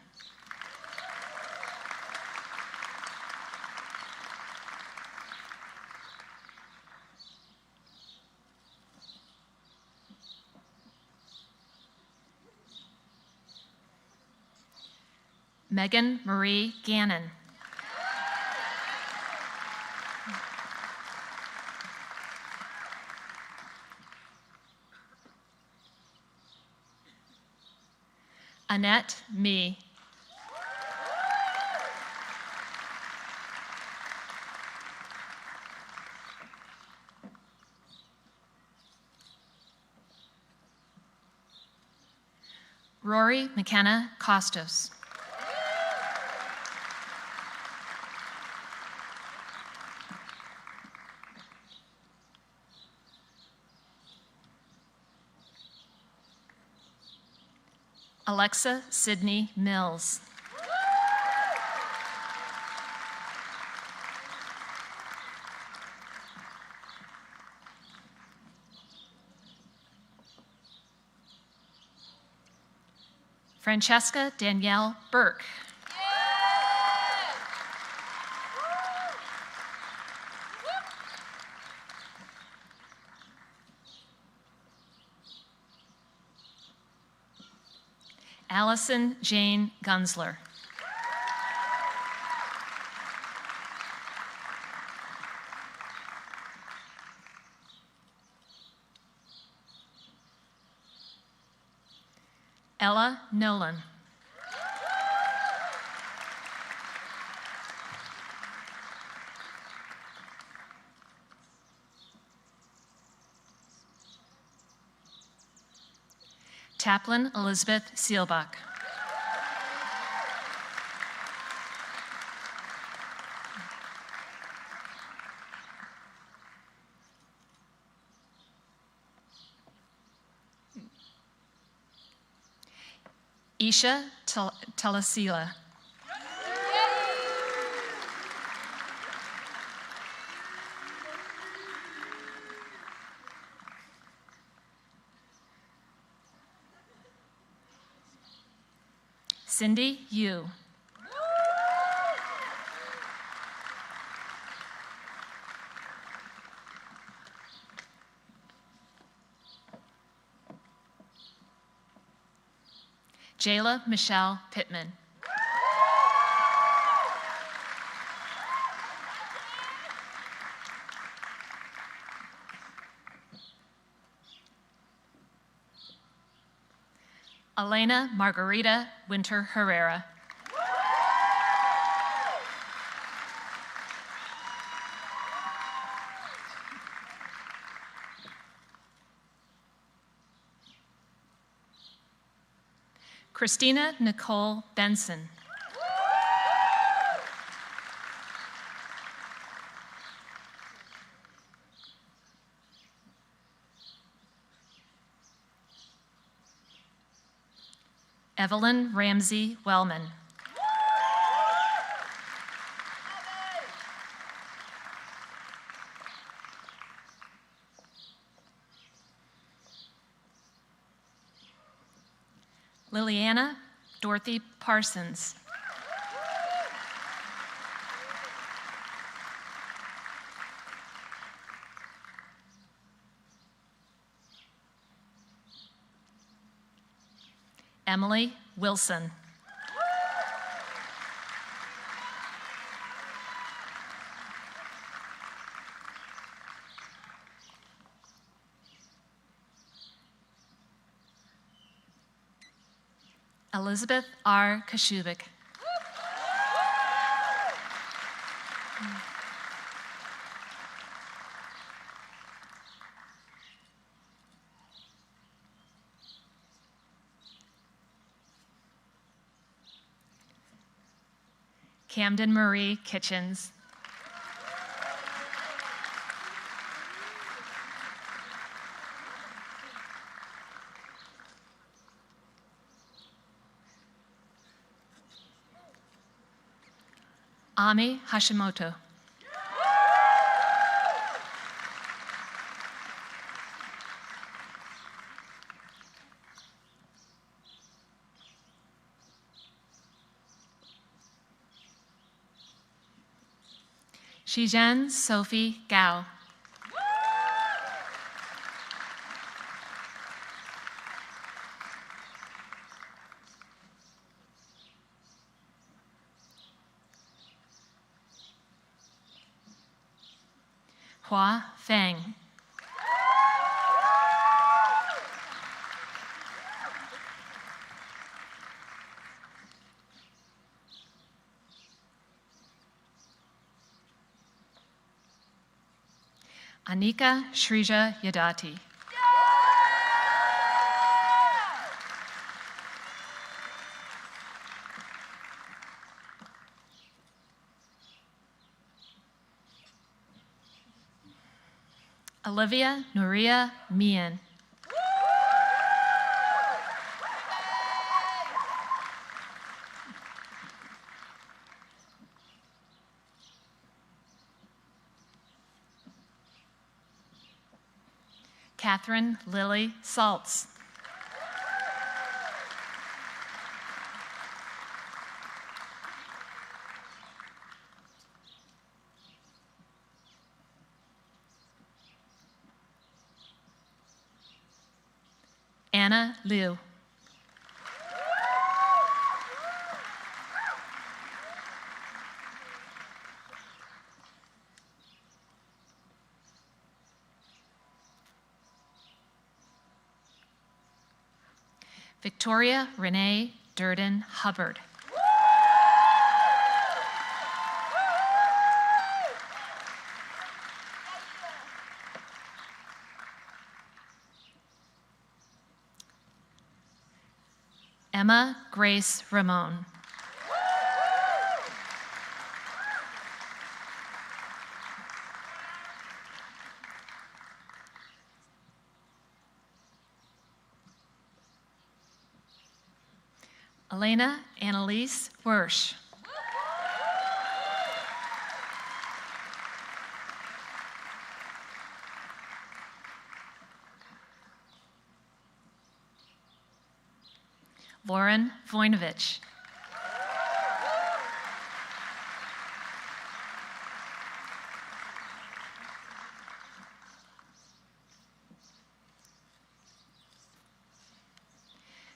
Megan Marie Gannon. Annette Me. Rory McKenna Costos. Alexa Sydney Mills. Francesca Danielle Burke. Allison Jane Gunsler. Ella Nolan. Taplin Elizabeth Seelbach. Isha Talasila. Cindy Yu. Jayla Michelle Pittman. Elena Margarita Winter Herrera. Christina Nicole Benson. Evelyn Ramsey Wellman. Liliana Dorothy Parsons. Emily Wilson. Elizabeth R. Kashubik. Camden Marie Kitchens. Ami Hashimoto. Shijen Sophie Gao. Hua Feng. Anika Shrija Yadati. Olivia Nuria Mian. Catherine Lily Saltz. Anna Liu. Victoria Renee Durden Hubbard. Emma Grace Ramon. Elena Annalise Wersch. Lauren Voinovich.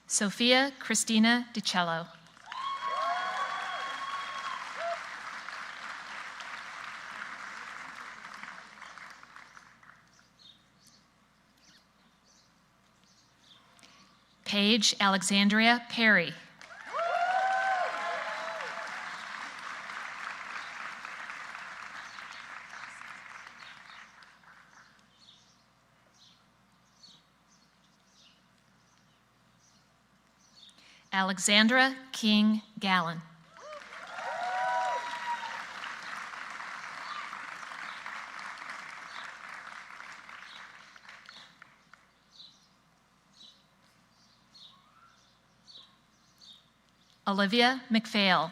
Sophia Christina DiCello. Paige Alexandria Perry. Alexandra King Gallen. Olivia McPhail.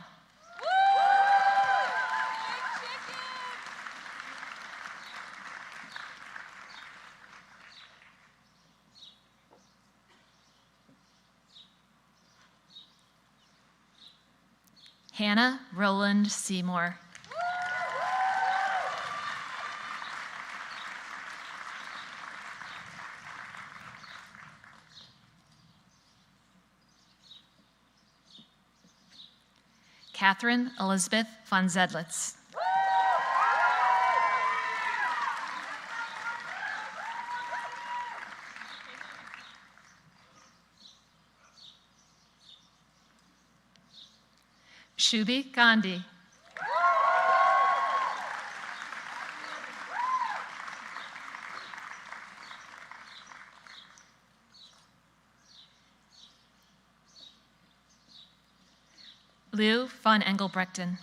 Hannah Roland Seymour. Catherine Elizabeth von Zedlitz. Shubhi Gandhi. Lou von Engelbrechten.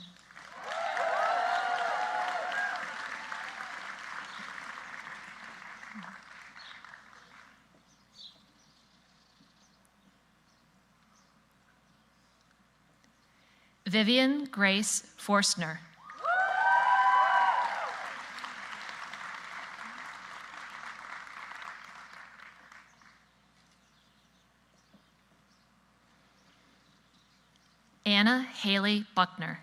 Vivian Grace Forstner. Anna Haley Buckner.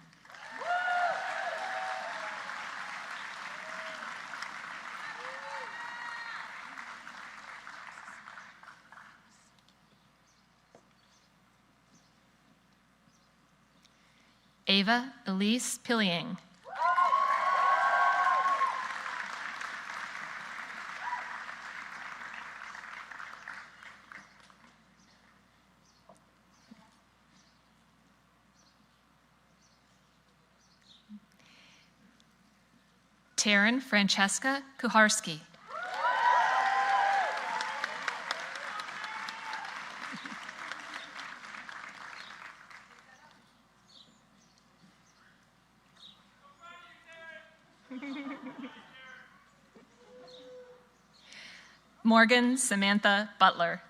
Ava Elise Pilliang. Taryn Francesca Kuharski. Morgan Samantha Butler.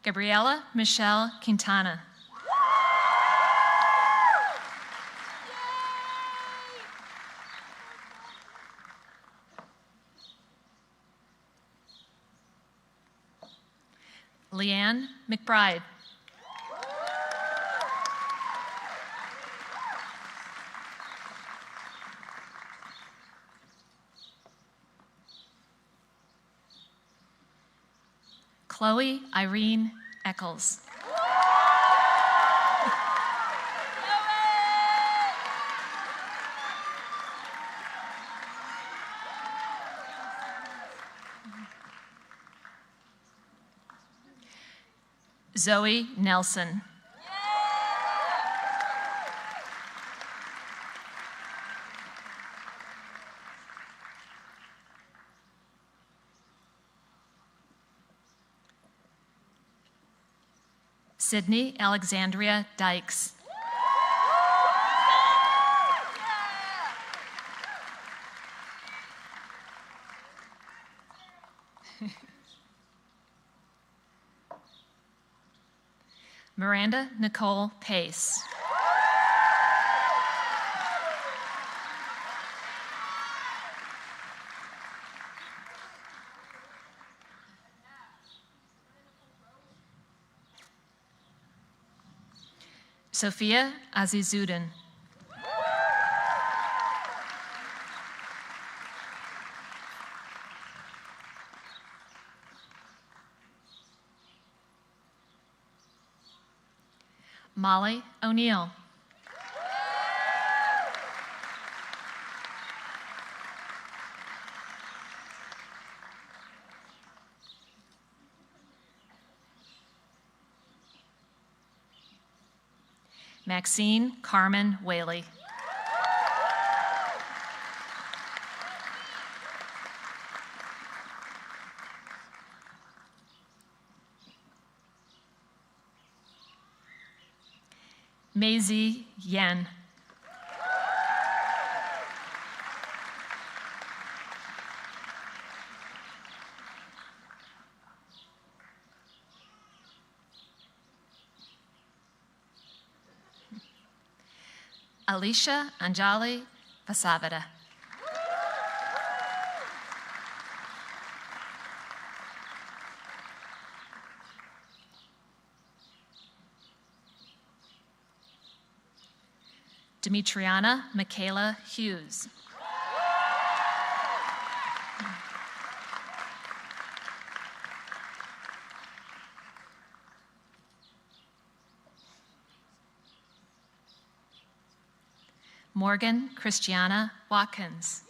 Gabriela Michelle Quintana. Leanne McBride. Chloe Irene Eccles. Zoe Nelson. Sydney Alexandria Dykes. Miranda Nicole Pace. Sophia Azizudin. Molly O'Neill. Maxine Carmen Whaley. Maisie Yen. Alicia Anjali Vasavada. Demetriana Michaela Hughes. Morgan Christiana Watkins.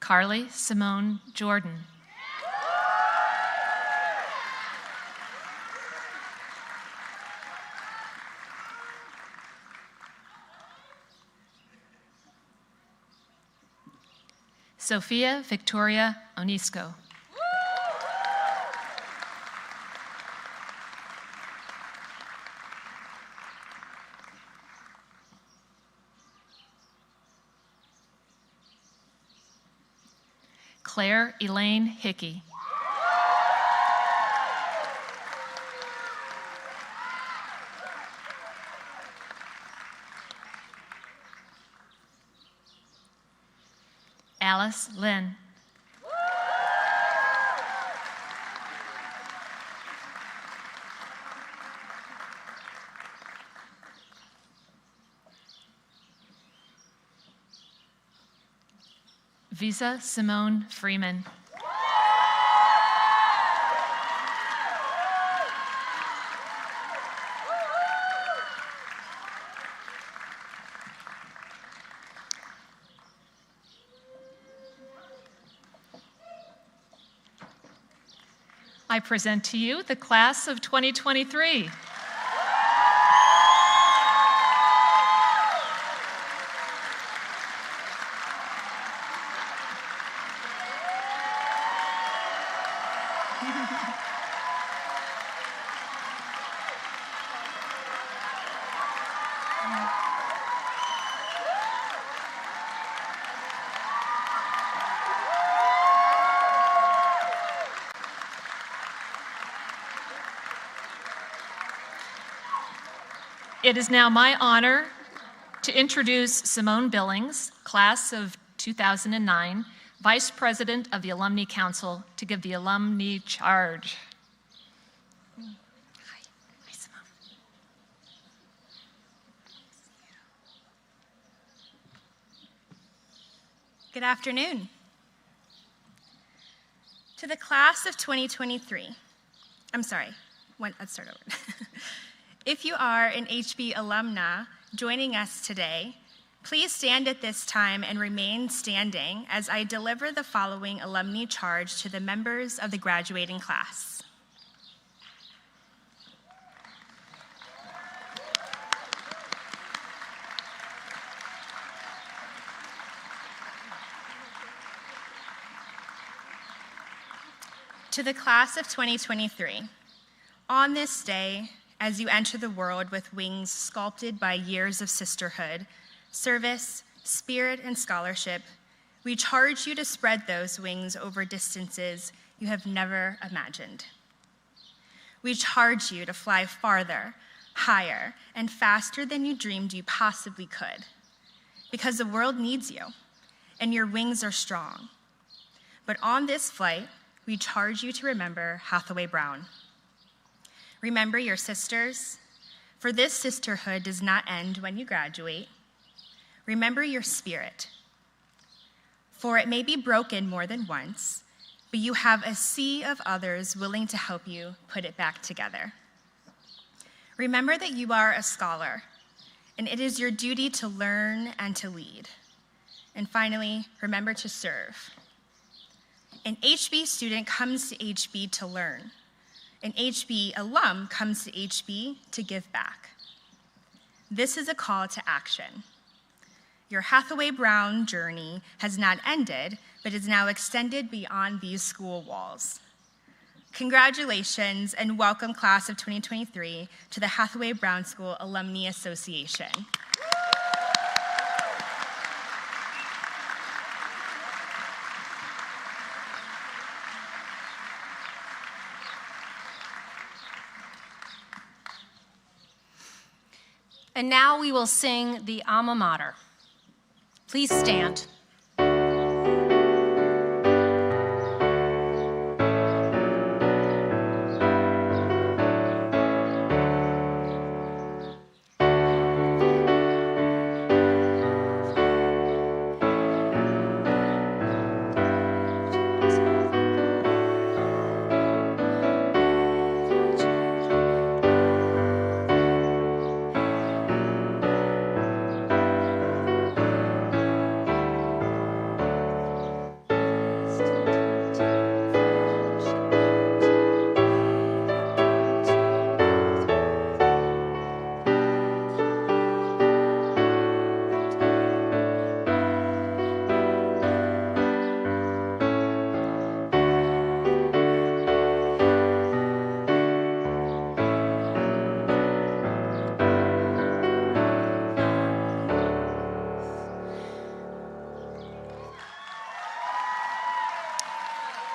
Carly Simone Jordan. Sophia Victoria Onisco. Claire Elaine Hickey. Alice Lynn. Visa Simone Freeman. I present to you the class of 2023. It is now my honor to introduce Simone Billings, class of 2009, Vice President of the Alumni Council, to give the alumni charge. Hi, Simone. Good afternoon. To the class of 2023, let's start over. If you are an HB alumna joining us today, please stand at this time and remain standing as I deliver the following alumni charge to the members of the graduating class. To the class of 2023, on this day, as you enter the world with wings sculpted by years of sisterhood, service, spirit, and scholarship, we charge you to spread those wings over distances you have never imagined. We charge you to fly farther, higher, and faster than you dreamed you possibly could, because the world needs you, and your wings are strong. But on this flight, we charge you to remember Hathaway Brown. Remember your sisters, for this sisterhood does not end when you graduate. Remember your spirit, for it may be broken more than once, but you have a sea of others willing to help you put it back together. Remember that you are a scholar, and it is your duty to learn and to lead. And finally, remember to serve. An HB student comes to HB to learn. An HB alum comes to HB to give back. This is a call to action. Your Hathaway Brown journey has not ended, but is now extended beyond these school walls. Congratulations and welcome, class of 2023, to the Hathaway Brown School Alumni Association. And now we will sing the alma mater. Please stand.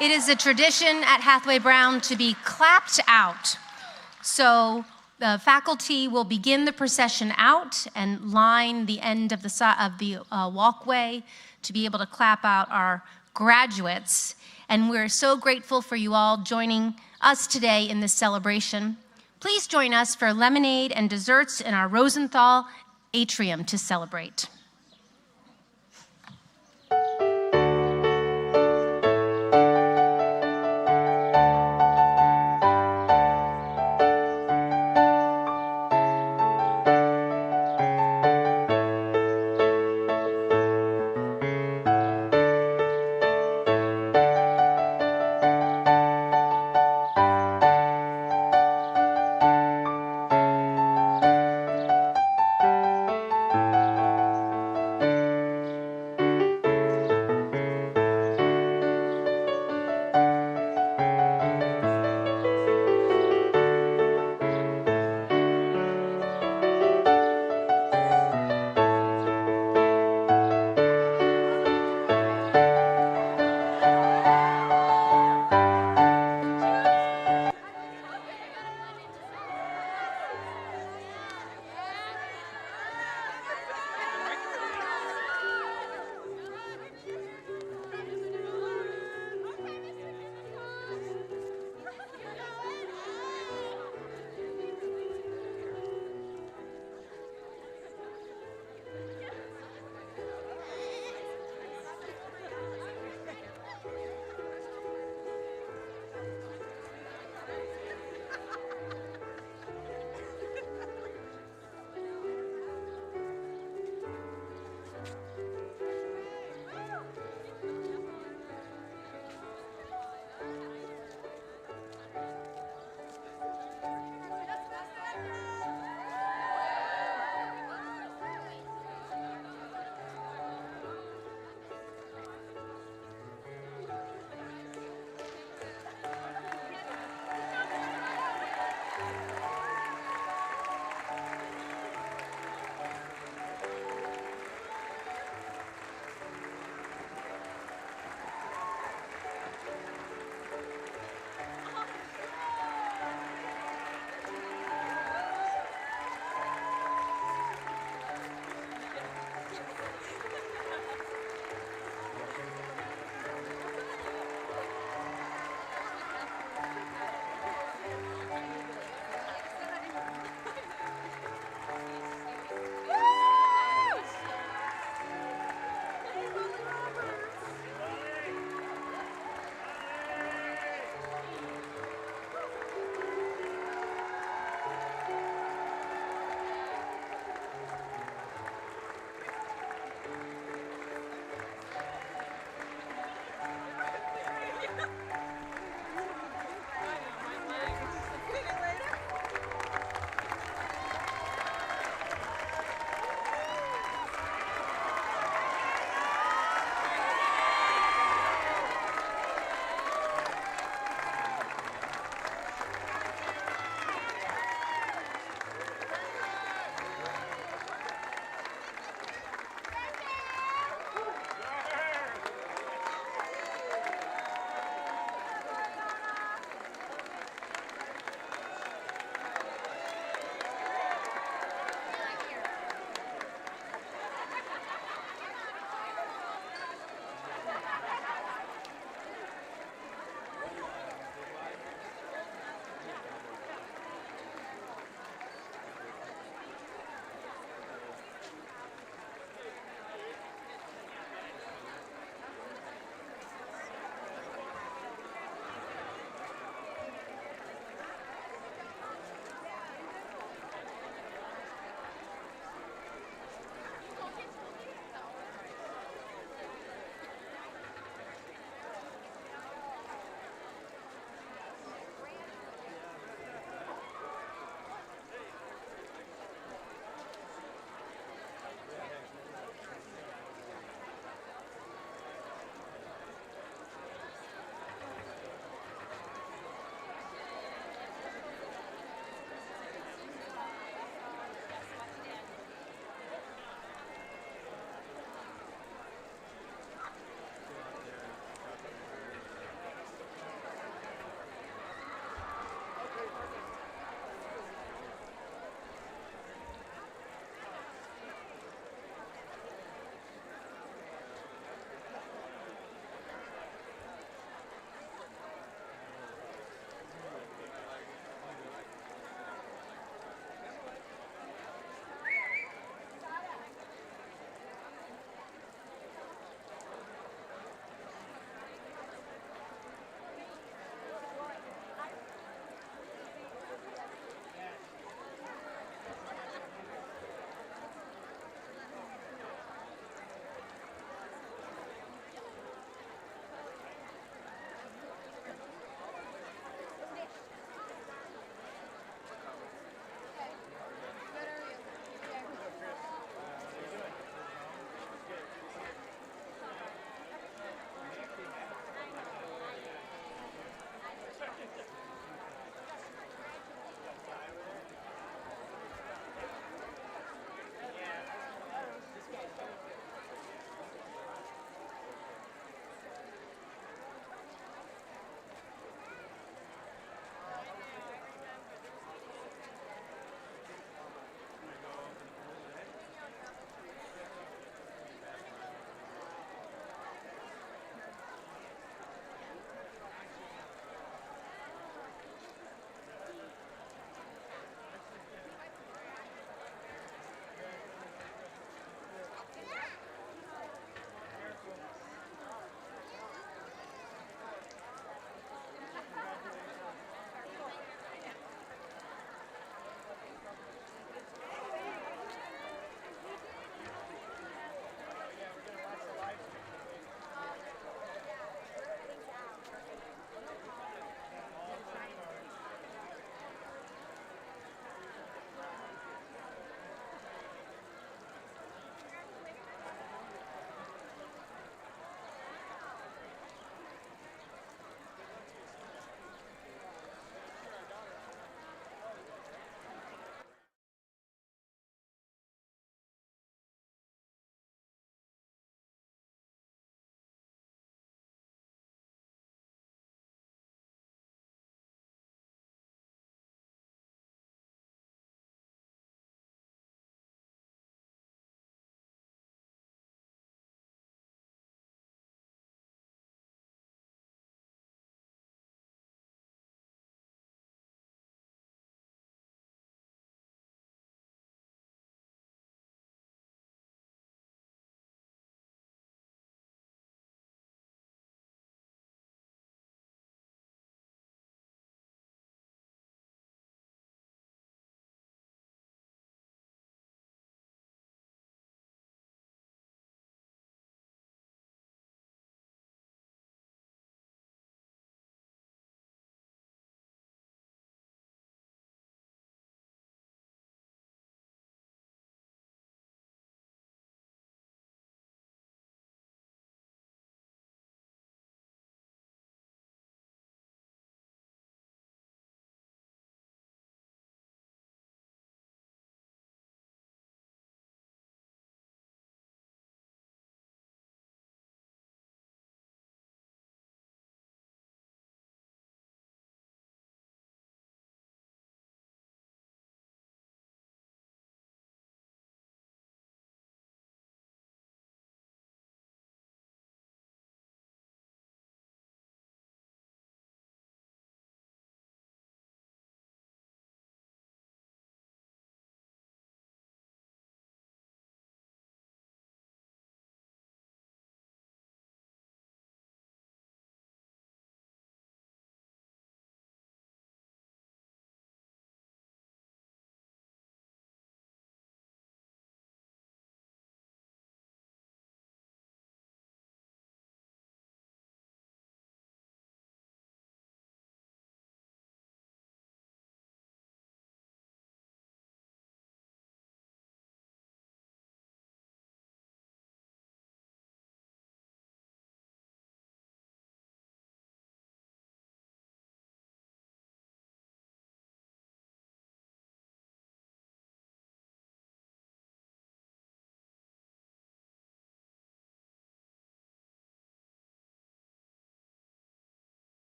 It is a tradition at Hathaway Brown to be clapped out. So the faculty will begin the procession out and line the end of the walkway to be able to clap out our graduates. And we're so grateful for you all joining us today in this celebration. Please join us for lemonade and desserts in our Rosenthal atrium to celebrate.